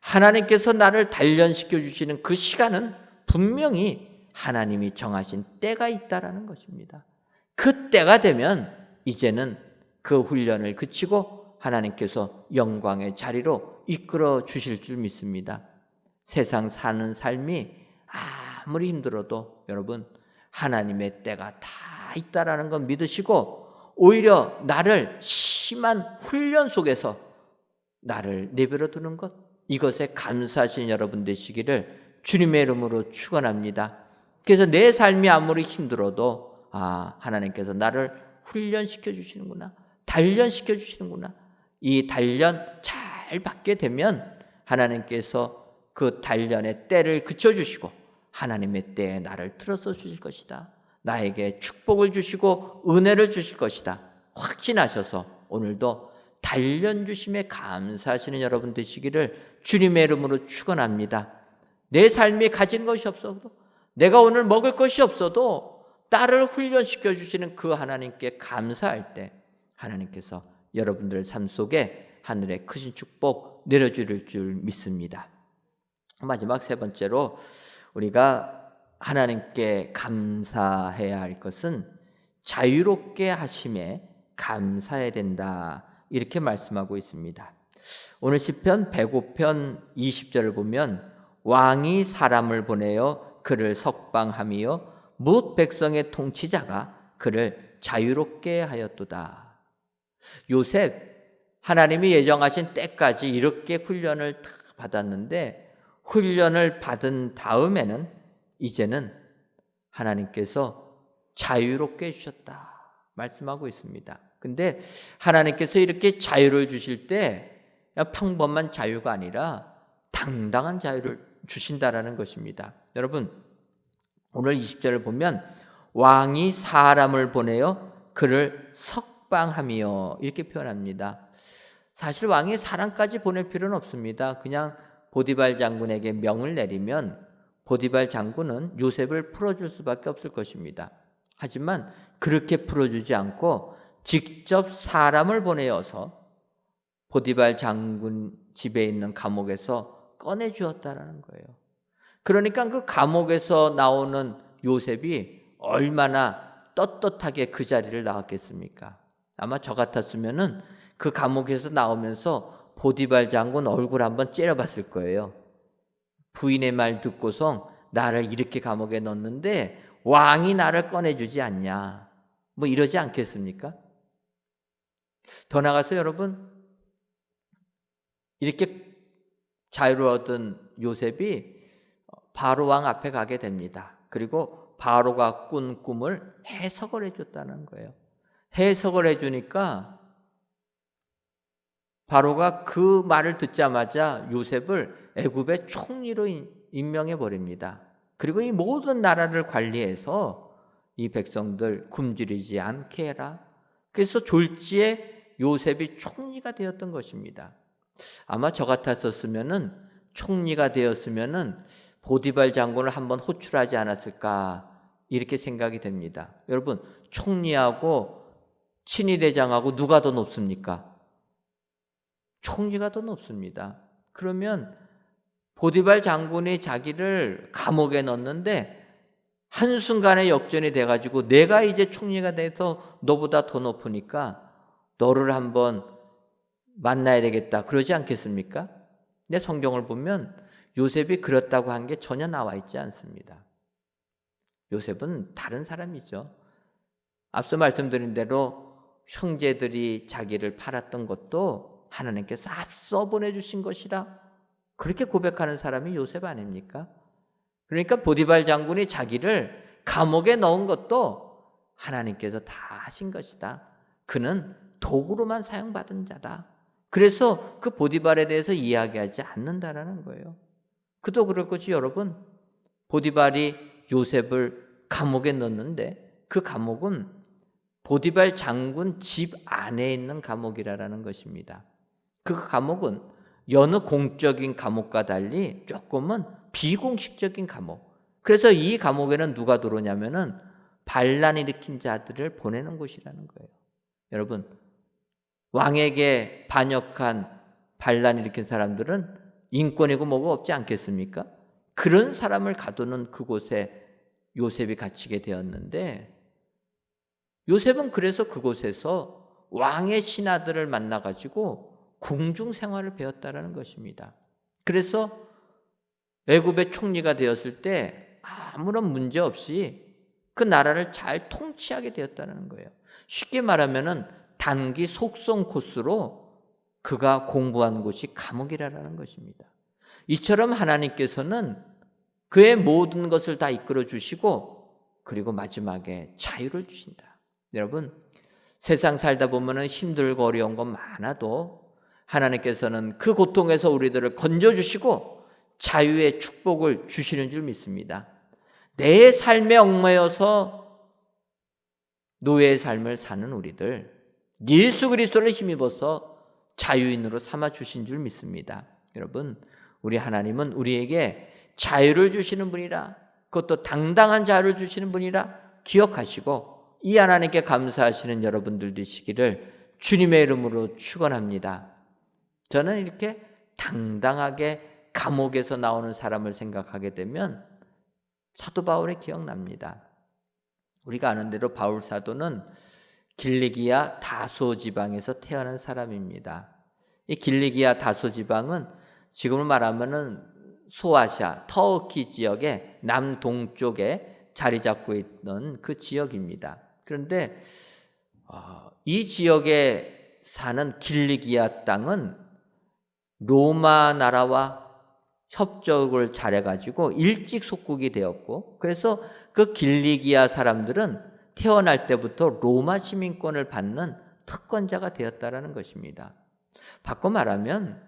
하나님께서 나를 단련시켜 주시는 그 시간은 분명히 하나님이 정하신 때가 있다라는 것입니다. 그 때가 되면 이제는 그 훈련을 그치고 하나님께서 영광의 자리로 이끌어 주실 줄 믿습니다. 세상 사는 삶이 아무리 힘들어도 여러분, 하나님의 때가 다 있다라는 건 믿으시고 오히려 나를 심한 훈련 속에서 나를 내버려 두는 것, 이것에 감사하신 여러분 되시기를 주님의 이름으로 축원합니다. 그래서 내 삶이 아무리 힘들어도 하나님께서 나를 훈련시켜 주시는구나, 단련시켜 주시는구나. 이 단련 잘 받게 되면 하나님께서 그 단련의 때를 그쳐주시고 하나님의 때에 나를 틀어서 주실 것이다. 나에게 축복을 주시고 은혜를 주실 것이다. 확신하셔서 오늘도 단련 주심에 감사하시는 여러분 되시기를 주님의 이름으로 축원합니다. 내 삶이 가진 것이 없어도, 내가 오늘 먹을 것이 없어도 딸을 훈련시켜 주시는 그 하나님께 감사할 때 하나님께서 여러분들 삶 속에 하늘의 크신 축복 내려줄 줄 믿습니다. 마지막 세 번째로 우리가 하나님께 감사해야 할 것은 자유롭게 하심에 감사해야 된다, 이렇게 말씀하고 있습니다. 오늘 시편 105편 20절을 보면 왕이 사람을 보내어 그를 석방하며 뭇 백성의 통치자가 그를 자유롭게 하였도다. 요셉, 하나님이 예정하신 때까지 이렇게 훈련을 다 받았는데 훈련을 받은 다음에는 이제는 하나님께서 자유롭게 해주셨다 말씀하고 있습니다. 근데 하나님께서 이렇게 자유를 주실 때 평범한 자유가 아니라 당당한 자유를 주신다라는 것입니다. 여러분, 오늘 20절을 보면 왕이 사람을 보내어 그를 석방하며 이렇게 표현합니다. 사실 왕이 사람까지 보낼 필요는 없습니다. 그냥 보디발 장군에게 명을 내리면 보디발 장군은 요셉을 풀어줄 수밖에 없을 것입니다. 하지만 그렇게 풀어주지 않고 직접 사람을 보내어서 보디발 장군 집에 있는 감옥에서 꺼내주었다라는 거예요. 그러니까 그 감옥에서 나오는 요셉이 얼마나 떳떳하게 그 자리를 나왔겠습니까? 아마 저 같았으면은 그 감옥에서 나오면서 보디발 장군 얼굴 한번 째려봤을 거예요. 부인의 말 듣고서 나를 이렇게 감옥에 넣었는데 왕이 나를 꺼내주지 않냐, 뭐 이러지 않겠습니까? 더 나가서 여러분, 이렇게 자유를 얻은 요셉이 바로 왕 앞에 가게 됩니다. 그리고 바로가 꾼 꿈을 해석을 해줬다는 거예요. 해석을 해주니까 바로가 그 말을 듣자마자 요셉을 애굽의 총리로 임명해 버립니다. 그리고 이 모든 나라를 관리해서 이 백성들 굶주리지 않게 해라. 그래서 졸지에 요셉이 총리가 되었던 것입니다. 아마 저 같았었으면은, 총리가 되었으면은 보디발 장군을 한번 호출하지 않았을까, 이렇게 생각이 됩니다. 여러분, 총리하고 친위대장하고 누가 더 높습니까? 총리가 더 높습니다. 그러면 보디발 장군이 자기를 감옥에 넣었는데 한순간에 역전이 돼가지고 내가 이제 총리가 돼서 너보다 더 높으니까 너를 한번 만나야 되겠다, 그러지 않겠습니까? 근데 성경을 보면 요셉이 그렇다고 한 게 전혀 나와 있지 않습니다. 요셉은 다른 사람이죠. 앞서 말씀드린 대로 형제들이 자기를 팔았던 것도 하나님께서 앞서 보내주신 것이라 그렇게 고백하는 사람이 요셉 아닙니까? 그러니까 보디발 장군이 자기를 감옥에 넣은 것도 하나님께서 다 하신 것이다. 그는 도구로만 사용받은 자다. 그래서 그 보디발에 대해서 이야기하지 않는다라는 거예요. 그도 그럴 것이, 여러분, 보디발이 요셉을 감옥에 넣었는데 그 감옥은 보디발 장군 집 안에 있는 감옥이라는 것입니다. 그 감옥은 여느 공적인 감옥과 달리 조금은 비공식적인 감옥. 그래서 이 감옥에는 누가 들어오냐면은 반란 일으킨 자들을 보내는 곳이라는 거예요. 여러분, 왕에게 반역한 반란 일으킨 사람들은 인권이고 뭐가 없지 않겠습니까? 그런 사람을 가두는 그곳에 요셉이 갇히게 되었는데, 요셉은 그래서 그곳에서 왕의 신하들을 만나가지고 궁중 생활을 배웠다라는 것입니다. 그래서 애굽의 총리가 되었을 때 아무런 문제 없이 그 나라를 잘 통치하게 되었다는 거예요. 쉽게 말하면은 단기 속성 코스로 그가 공부한 곳이 감옥이라는 것입니다. 이처럼 하나님께서는 그의 모든 것을 다 이끌어 주시고 그리고 마지막에 자유를 주신다. 여러분, 세상 살다 보면은 힘들고 어려운 건 많아도 하나님께서는 그 고통에서 우리들을 건져주시고 자유의 축복을 주시는 줄 믿습니다. 내 삶에 얽매여서 노예의 삶을 사는 우리들, 예수 그리스도를 힘입어서 자유인으로 삼아 주신 줄 믿습니다. 여러분, 우리 하나님은 우리에게 자유를 주시는 분이라, 그것도 당당한 자유를 주시는 분이라 기억하시고 이 하나님께 감사하시는 여러분들 되시기를 주님의 이름으로 축원합니다. 저는 이렇게 당당하게 감옥에서 나오는 사람을 생각하게 되면 사도 바울이 기억납니다. 우리가 아는 대로 바울 사도는 길리기아 다소 지방에서 태어난 사람입니다. 이 길리기아 다소 지방은 지금으로 말하면은 소아시아, 터키 지역의 남동쪽에 자리 잡고 있는 그 지역입니다. 그런데 이 지역에 사는 길리기아 땅은 로마 나라와 협적을 잘해가지고 일찍 속국이 되었고, 그래서 그 길리기아 사람들은 태어날 때부터 로마 시민권을 받는 특권자가 되었다라는 것입니다. 바꿔 말하면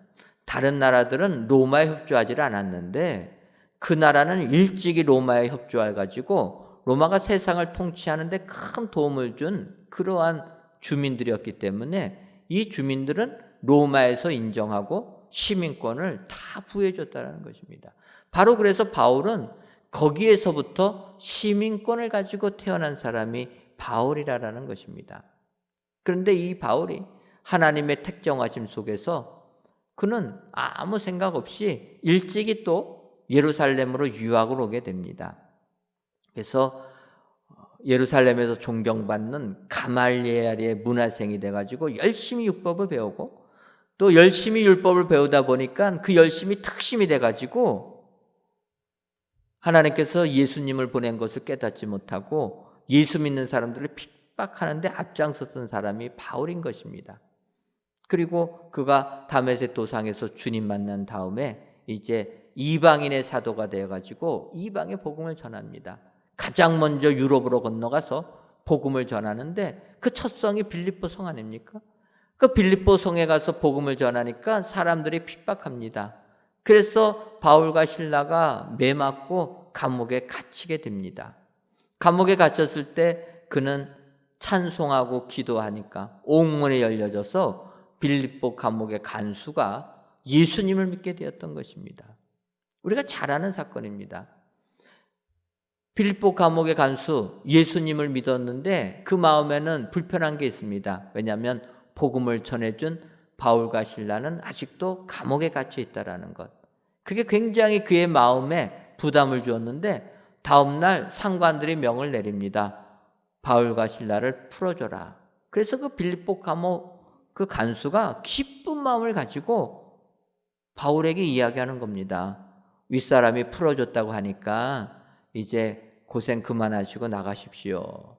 다른 나라들은 로마에 협조하지 않았는데 그 나라는 일찍이 로마에 협조해가지고 로마가 세상을 통치하는 데 큰 도움을 준 그러한 주민들이었기 때문에 이 주민들은 로마에서 인정하고 시민권을 다 부여해줬다는 것입니다. 바로 그래서 바울은 거기에서부터 시민권을 가지고 태어난 사람이 바울이라는 것입니다. 그런데 이 바울이 하나님의 택정하심 속에서 그는 아무 생각 없이 일찍이 또 예루살렘으로 유학을 오게 됩니다. 그래서 예루살렘에서 존경받는 가말리엘의 문화생이 돼가지고 열심히 율법을 배우고 또 열심히 율법을 배우다 보니까 그 열심히 특심이 돼가지고 하나님께서 예수님을 보낸 것을 깨닫지 못하고 예수 믿는 사람들을 핍박하는데 앞장섰던 사람이 바울인 것입니다. 그리고 그가 다메섹 도상에서 주님 만난 다음에 이제 이방인의 사도가 되어가지고 이방의 복음을 전합니다. 가장 먼저 유럽으로 건너가서 복음을 전하는데 그 첫 성이 빌립보 성 아닙니까? 그 빌립보 성에 가서 복음을 전하니까 사람들이 핍박합니다. 그래서 바울과 실라가 매맞고 감옥에 갇히게 됩니다. 감옥에 갇혔을 때 그는 찬송하고 기도하니까 옥문이 열려져서 빌립보 감옥의 간수가 예수님을 믿게 되었던 것입니다. 우리가 잘 아는 사건입니다. 빌립보 감옥의 간수 예수님을 믿었는데 그 마음에는 불편한 게 있습니다. 왜냐하면 복음을 전해준 바울과 실라는 아직도 감옥에 갇혀 있다는 것. 그게 굉장히 그의 마음에 부담을 주었는데 다음날 상관들이 명을 내립니다. 바울과 실라를 풀어줘라. 그래서 그 빌립보 감옥 그 간수가 기쁜 마음을 가지고 바울에게 이야기하는 겁니다. 윗사람이 풀어줬다고 하니까 이제 고생 그만하시고 나가십시오.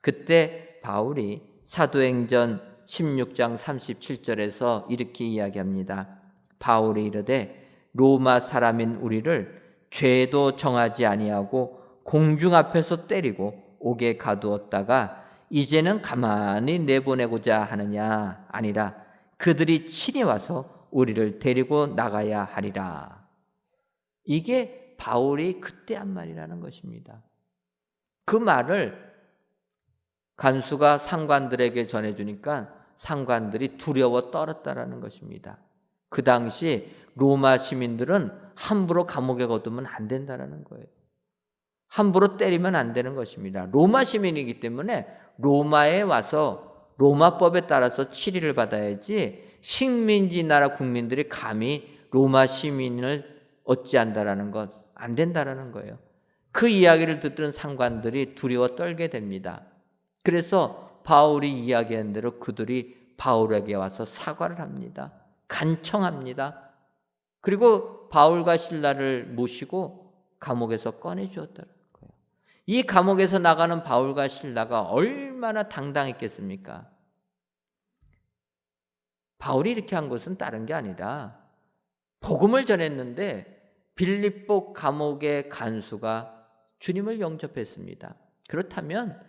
그때 바울이 사도행전 16장 37절에서 이렇게 이야기합니다. 바울이 이르되 로마 사람인 우리를 죄도 정하지 아니하고 공중 앞에서 때리고 옥에 가두었다가 이제는 가만히 내보내고자 하느냐? 아니라 그들이 친히 와서 우리를 데리고 나가야 하리라. 이게 바울이 그때 한 말이라는 것입니다. 그 말을 간수가 상관들에게 전해주니까 상관들이 두려워 떨었다라는 것입니다. 그 당시 로마 시민들은 함부로 감옥에 거두면 안 된다는 거예요. 함부로 때리면 안 되는 것입니다. 로마 시민이기 때문에 로마에 와서 로마법에 따라서 치리를 받아야지 식민지 나라 국민들이 감히 로마 시민을 어찌한다라는 것 안 된다라는 거예요. 그 이야기를 듣던 상관들이 두려워 떨게 됩니다. 그래서 바울이 이야기한 대로 그들이 바울에게 와서 사과를 합니다. 간청합니다. 그리고 바울과 실라를 모시고 감옥에서 꺼내주었다는 거예요. 이 감옥에서 나가는 바울과 실라가 얼마나 당당했겠습니까? 바울이 이렇게 한 것은 다른 게 아니라 복음을 전했는데 빌립보 감옥의 간수가 주님을 영접했습니다. 그렇다면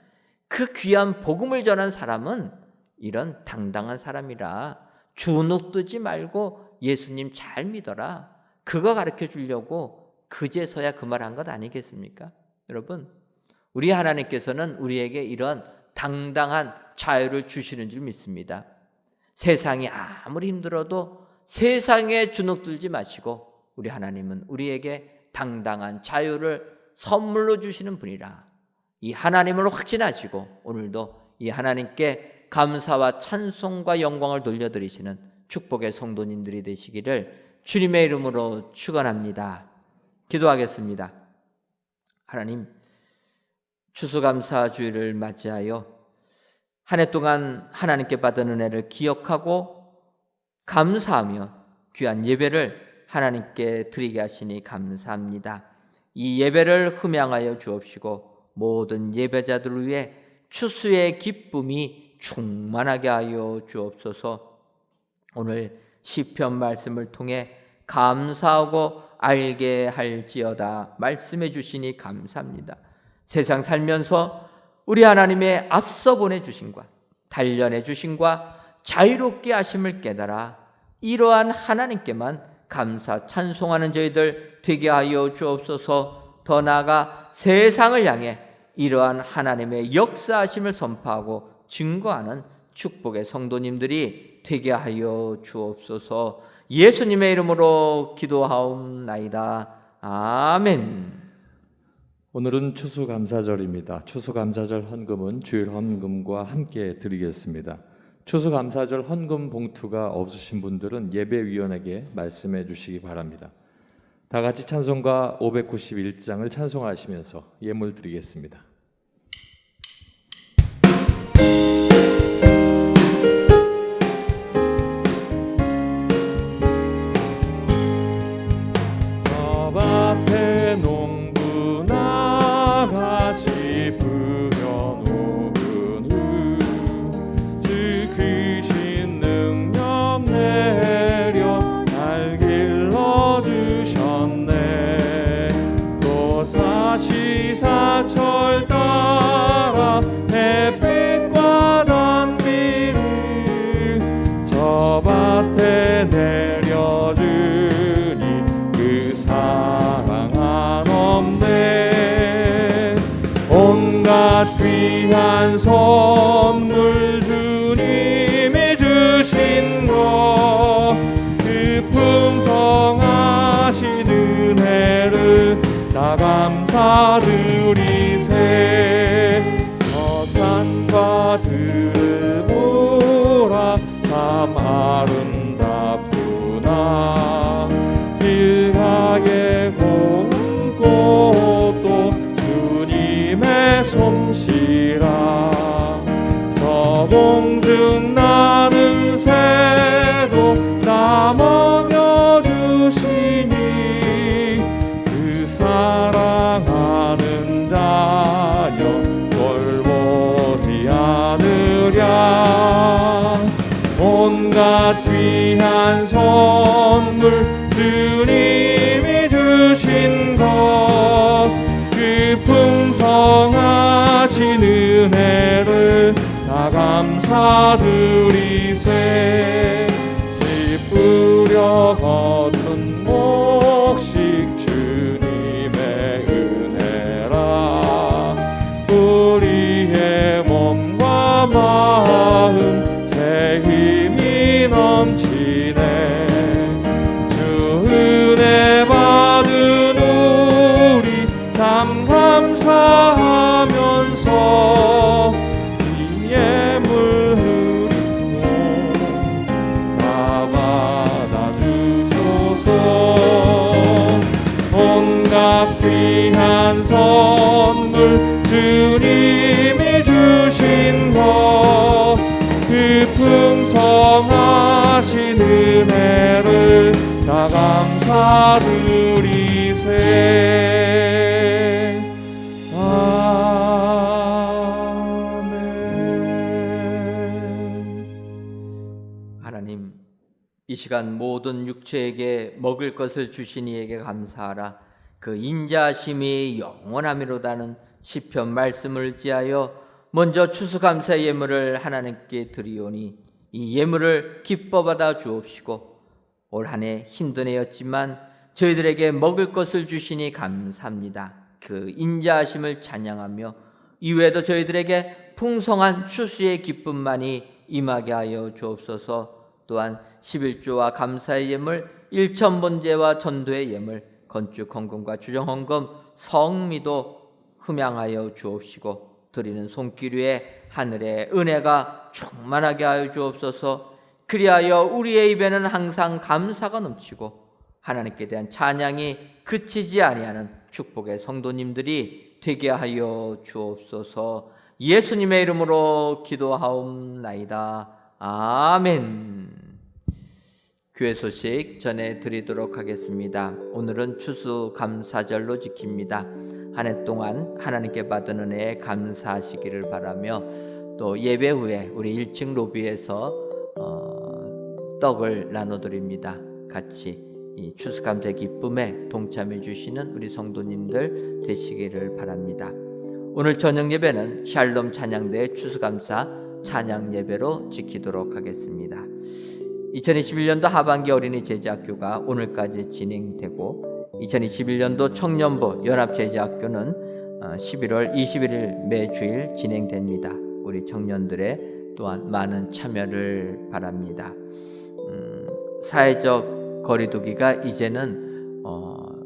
그 귀한 복음을 전한 사람은 이런 당당한 사람이라 주눅 뜨지 말고 예수님 잘 믿어라. 그거 가르쳐 주려고 그제서야 그 말 한 것 아니겠습니까? 여러분, 우리 하나님께서는 우리에게 이런 당당한 자유를 주시는 줄 믿습니다. 세상이 아무리 힘들어도 세상에 주눅들지 마시고 우리 하나님은 우리에게 당당한 자유를 선물로 주시는 분이라 이 하나님을 확신하시고 오늘도 이 하나님께 감사와 찬송과 영광을 돌려드리시는 축복의 성도님들이 되시기를 주님의 이름으로 축원합니다. 기도하겠습니다. 하나님, 추수감사주일을 맞이하여 한 해 동안 하나님께 받은 은혜를 기억하고 감사하며 귀한 예배를 하나님께 드리게 하시니 감사합니다. 이 예배를 흠양하여 주옵시고 모든 예배자들을 위해 추수의 기쁨이 충만하게 하여 주옵소서. 오늘 시편 말씀을 통해 감사하고 알게 할지어다 말씀해 주시니 감사합니다. 세상 살면서 우리 하나님의 앞서 보내주심과 단련해 주심과 자유롭게 하심을 깨달아 이러한 하나님께만 감사 찬송하는 저희들 되게 하여 주옵소서. 더 나아가 세상을 향해 이러한 하나님의 역사하심을 선포하고 증거하는 축복의 성도님들이 되게 하여 주옵소서. 예수님의 이름으로 기도하옵나이다. 아멘. 오늘은 추수감사절입니다. 추수감사절 헌금은 주일 헌금과 함께 드리겠습니다. 추수감사절 헌금 봉투가 없으신 분들은 예배위원에게 말씀해 주시기 바랍니다. 다 같이 찬송가 591장을 찬송하시면서 예물 드리겠습니다. 저 밭에 농부 나같이 부려놓은 주 크신 능력 내려 날 길러주셨네. 또 사시사철 따라 햇빛과 단비를 저 밭에 내려주니 그 사랑 한없네. 온갖 귀한 선물 주님이 주신 것 그 풍성하신 은혜를 다 감사드리세. 저 산과 들을 보라 참 아름답구나. 일가에 고운 꽃도 주님의 솜씨라. 저 공중 나는 새도 나 먹여주시니 그 사랑하는 자녀 돌보지 않으랴. 온갖 귀한 선물 주님이 주신 것 그 풍성하신 은혜를 다 감사드리세. 씨 뿌려 거둔 목식 주님의 은혜라. 우리의 몸과 마음 새 힘이 넘치네. 주 은혜 받은 우리 참 감사하면서 이 예물 흐리고 다 받아주소서. 온갖 귀한 선물 주님이 주신 것 그 풍성하신 은혜를 다 감사드리세. 아멘. 하나님, 이 시간 모든 육체에게 먹을 것을 주신 이에게 감사하라. 그 인자하심이 영원하미로다는 시편 말씀을 의지하여 먼저 추수감사 예물을 하나님께 드리오니 이 예물을 기뻐 받아 주옵시고 올 한 해 힘든 해였지만 저희들에게 먹을 것을 주시니 감사합니다. 그 인자하심을 찬양하며 이외에도 저희들에게 풍성한 추수의 기쁨만이 임하게 하여 주옵소서. 또한 11조와 감사의 예물, 일천번제와 전도의 예물, 건축 헌금과 주정 헌금, 성미도 흠양하여 주옵시고 드리는 손길 위에 하늘의 은혜가 충만하게 하여 주옵소서. 그리하여 우리의 입에는 항상 감사가 넘치고 하나님께 대한 찬양이 그치지 아니하는 축복의 성도님들이 되게 하여 주옵소서. 예수님의 이름으로 기도하옵나이다. 아멘. 교회 소식 전해드리도록 하겠습니다. 오늘은 추수감사절로 지킵니다. 한 해 동안 하나님께 받은 은혜에 감사하시기를 바라며 또 예배 후에 우리 1층 로비에서 떡을 나눠드립니다. 같이 이 추수감사의 기쁨에 동참해 주시는 우리 성도님들 되시기를 바랍니다. 오늘 저녁 예배는 샬롬 찬양대 추수감사 찬양 예배로 지키도록 하겠습니다. 2021년도 하반기 어린이 제자학교가 오늘까지 진행되고 2021년도 청년부 연합제자학교는 11월 21일 매주일 진행됩니다. 우리 청년들의 또한 많은 참여를 바랍니다. 사회적 거리두기가 이제는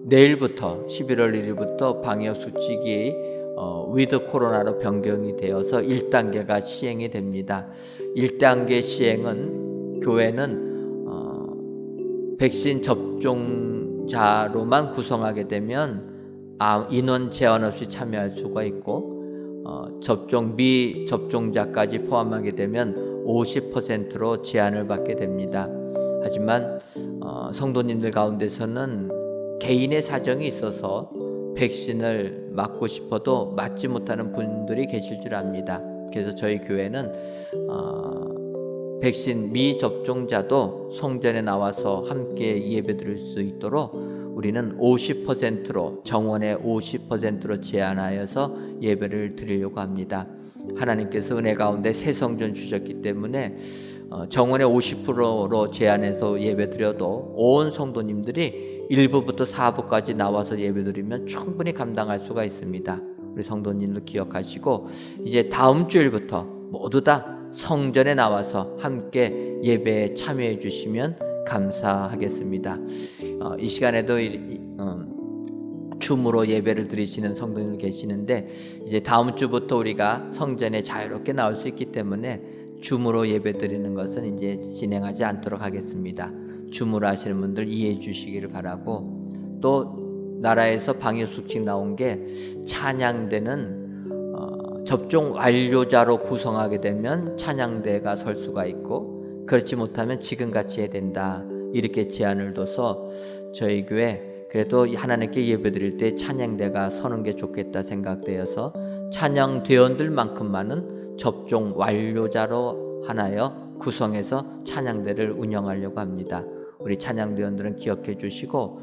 내일부터 11월 1일부터 방역수칙이 위드 코로나로 변경이 되어서 1단계가 시행이 됩니다. 1단계 시행은 교회는 백신 접종자로만 구성하게 되면 인원 제한 없이 참여할 수가 있고 접종 미접종자까지 포함하게 되면 50%로 제한을 받게 됩니다. 하지만 성도님들 가운데서는 개인의 사정이 있어서 백신을 맞고 싶어도 맞지 못하는 분들이 계실 줄 압니다. 그래서 저희 교회는 백신 미접종자도 성전에 나와서 함께 예배드릴 수 있도록 우리는 50%로 정원의 50%로 제한하여서 예배를 드리려고 합니다. 하나님께서 은혜 가운데 새 성전 주셨기 때문에 정원의 50%로 제한해서 예배드려도 온 성도님들이 1부부터 4부까지 나와서 예배드리면 충분히 감당할 수가 있습니다. 우리 성도님들 기억하시고 이제 다음 주일부터 모두 다 성전에 나와서 함께 예배에 참여해 주시면 감사하겠습니다. 이 시간에도 줌으로 예배를 드리시는 성도님들 계시는데 이제 다음 주부터 우리가 성전에 자유롭게 나올 수 있기 때문에 줌으로 예배 드리는 것은 이제 진행하지 않도록 하겠습니다. 줌으로 하시는 분들 이해해 주시기를 바라고, 또 나라에서 방역수칙 나온 게 찬양대는 접종 완료자로 구성하게 되면 찬양대가 설 수가 있고 그렇지 못하면 지금같이 해야 된다 이렇게 제한을 둬서 저희 교회 그래도 하나님께 예배드릴 때 찬양대가 서는 게 좋겠다 생각되어서 찬양대원들만큼만은 접종 완료자로 하나여 구성해서 찬양대를 운영하려고 합니다. 우리 찬양대원들은 기억해 주시고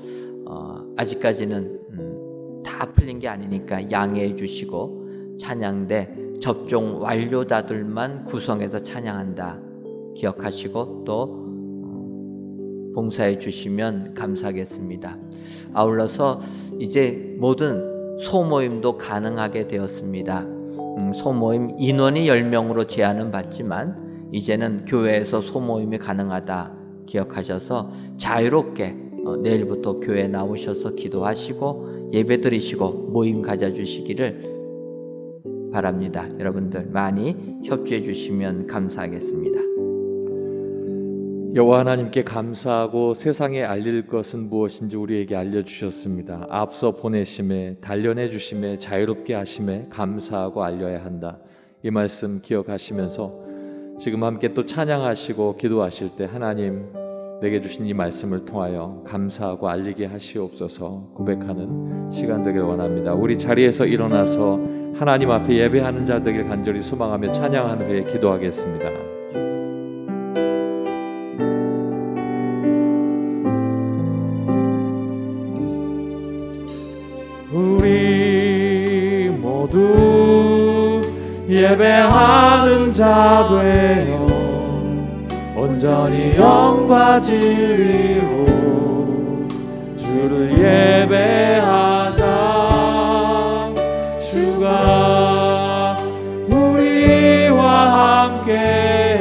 아직까지는 다 풀린 게 아니니까 양해해 주시고 찬양대 접종 완료자들만 구성해서 찬양한다 기억하시고 또 봉사해 주시면 감사하겠습니다. 아울러서 이제 모든 소모임도 가능하게 되었습니다. 소모임 인원이 10명으로 제한은 받지만 이제는 교회에서 소모임이 가능하다 기억하셔서 자유롭게 내일부터 교회에 나오셔서 기도하시고 예배 드리시고 모임 가져주시기를 바랍니다. 여러분들 많이 협조해 주시면 감사하겠습니다. 여호와 하나님께 감사하고 세상에 알릴 것은 무엇인지 우리에게 알려주셨습니다. 앞서 보내심에 단련해 주심에 자유롭게 하심에 감사하고 알려야 한다. 이 말씀 기억하시면서 지금 함께 또 찬양하시고 기도하실 때 하나님 내게 주신 이 말씀을 통하여 감사하고 알리게 하시옵소서 고백하는 시간 되길 원합니다. 우리 자리에서 일어나서 하나님 앞에 예배하는 자 되길 간절히 소망하며 찬양하는 후에 기도하겠습니다. 우리 모두 예배하는 자 되어 온전히 영과 진리로 주를 예배하자. 주가 우리와 함께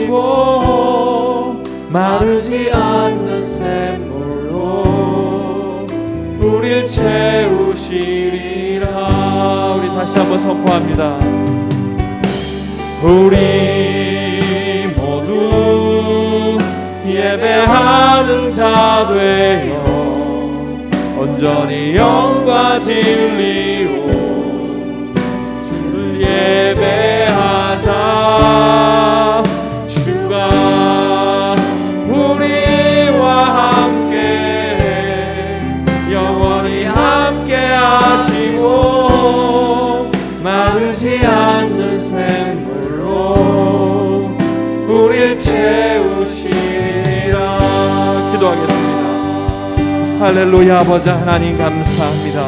하시고 마르지 않는 샘물로 우릴 채우시리라. 우리 다시 한번 선포합니다. 우리 모두 예배하는 자 되어 온전히 영과 진리로 주를 예배하자. 주가 우리와 함께 영원히 함께 하시고 마르지 않는 샘물로 우릴 채우시리라. 기도하겠습니다. 할렐루야. 아버지 하나님 감사합니다.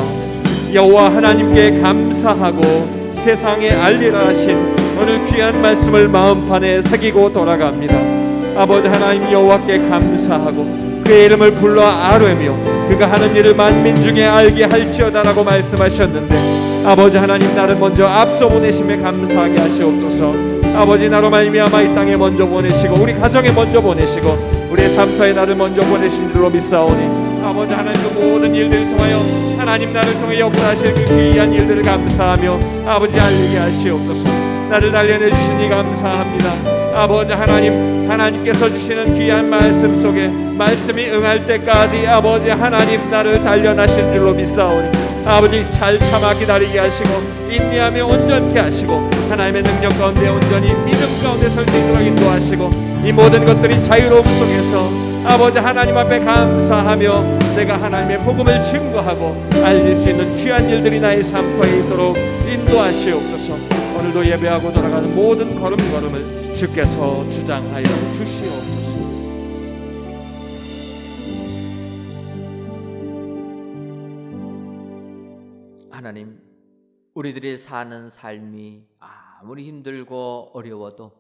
여호와 하나님께 감사하고 세상에 알리라 하신 오늘 귀한 말씀을 마음판에 새기고 돌아갑니다. 아버지 하나님 여호와께 감사하고 그의 이름을 불러 아뢰며 그가 하는 일을 만민 중에 알게 할지어다라고 말씀하셨는데 아버지 하나님 나를 먼저 앞서 보내심에 감사하게 하시옵소서. 아버지 나로 말미암아 이 땅에 먼저 보내시고 우리 가정에 먼저 보내시고 우리의 삶터에 나를 먼저 보내신 줄로 믿사오니 아버지 하나님 그 모든 일들을 통하여 하나님 나를 통해 역사하실 그 귀한 일들을 감사하며 아버지 알리게 하시옵소서. 나를 단련해 주시니 감사합니다. 아버지 하나님께서 주시는 귀한 말씀 속에 말씀이 응할 때까지 아버지 하나님 나를 단련하신 줄로 믿사오니 아버지 잘 참아 기다리게 하시고 인내하며 온전케 하시고 하나님의 능력 가운데 온전히 믿음 가운데 설 수 있도록 인도하시고 이 모든 것들이 자유로움 속에서 아버지 하나님 앞에 감사하며 내가 하나님의 복음을 증거하고 알릴 수 있는 귀한 일들이 나의 삶터에 있도록 인도하시옵소서. 오늘도 예배하고 돌아가는 모든 걸음걸음을 주께서 주장하여 주시옵소서. 하나님, 우리들이 사는 삶이 아무리 힘들고 어려워도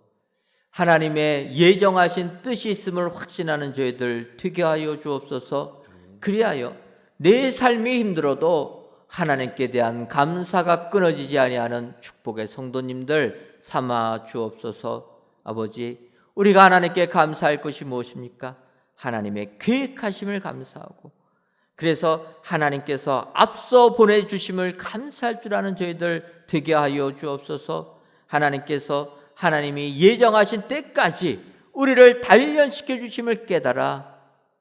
하나님의 예정하신 뜻이 있음을 확신하는 저희들 되게 하여 주옵소서. 그리하여 내 삶이 힘들어도 하나님께 대한 감사가 끊어지지 아니하는 축복의 성도님들 삼아 주옵소서. 아버지, 우리가 하나님께 감사할 것이 무엇입니까? 하나님의 계획하심을 감사하고 그래서 하나님께서 앞서 보내주심을 감사할 줄 아는 저희들 되게 하여 주옵소서. 하나님께서 하나님이 예정하신 때까지 우리를 단련시켜 주심을 깨달아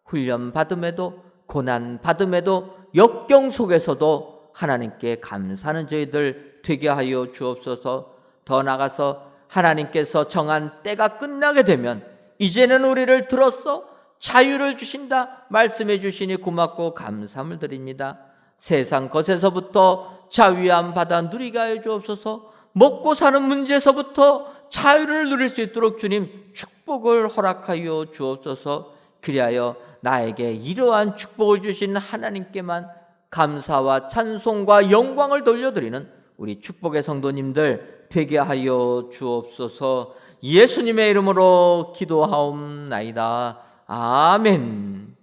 훈련 받음에도 고난 받음에도 역경 속에서도 하나님께 감사하는 저희들 되게 하여 주옵소서. 더 나아가서 하나님께서 정한 때가 끝나게 되면 이제는 우리를 들어서 자유를 주신다 말씀해 주시니 고맙고 감사함을 드립니다. 세상 것에서부터 자유함 받아 누리게 하여 주옵소서. 먹고 사는 문제에서부터 자유를 누릴 수 있도록 주님 축복을 허락하여 주옵소서. 그리하여 나에게 이러한 축복을 주신 하나님께만 감사와 찬송과 영광을 돌려드리는 우리 축복의 성도님들 되게 하여 주옵소서. 예수님의 이름으로 기도하옵나이다. 아멘.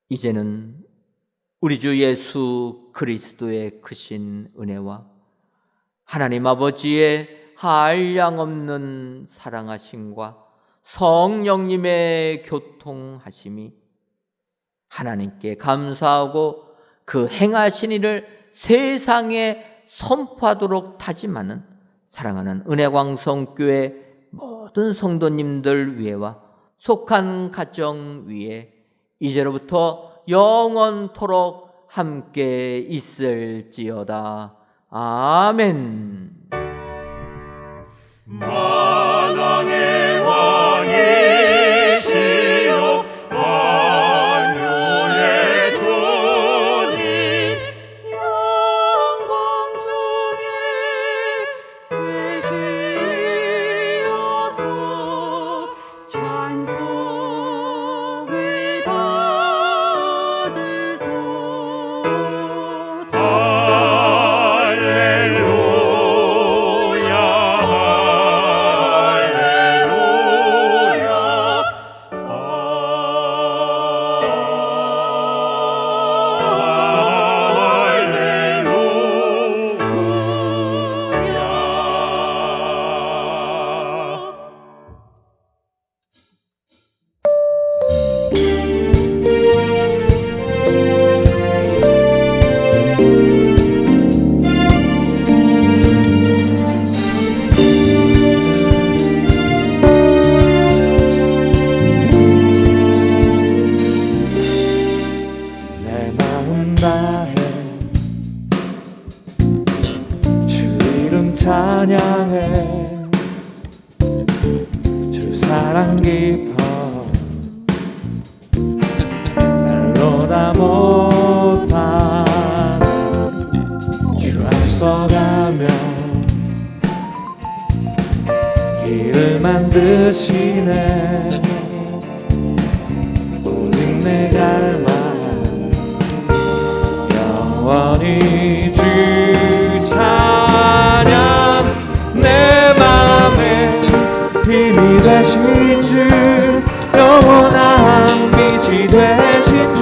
이제는 우리 주 예수 그리스도의 크신 은혜와 하나님 아버지의 한량없는 사랑하심과 성령님의 교통하심이 하나님께 감사하고 그 행하신 일을 세상에 선포하도록 다짐하는 사랑하는 은혜광성교회 모든 성도님들 위에와 속한 가정 위에 이제로부터 영원토록 함께 있을지어다. 아멘. 만왕의 왕이시여 만유의 주님 영광 중에 계시어서 찬송을 받으소서. 할렐루야 할렐루야 찬양해. 주 사랑 깊어 말로 다 못한 주 앞서가며 길을 만드시네. 오직 내 갈망 영원히 주 찬양. 내 맘에 힘이 되신 주 영원한 빛이 되신 주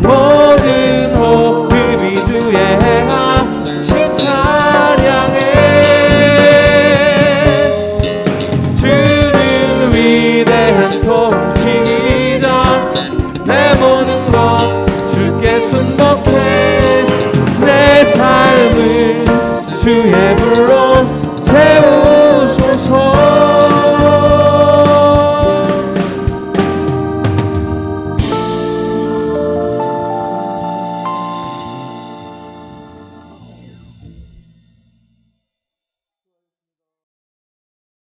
모든 호흡이 주의 하심 찬양해. 주는 위대한 통치자 내 모든 것 주께 순복해. 내 삶은 주의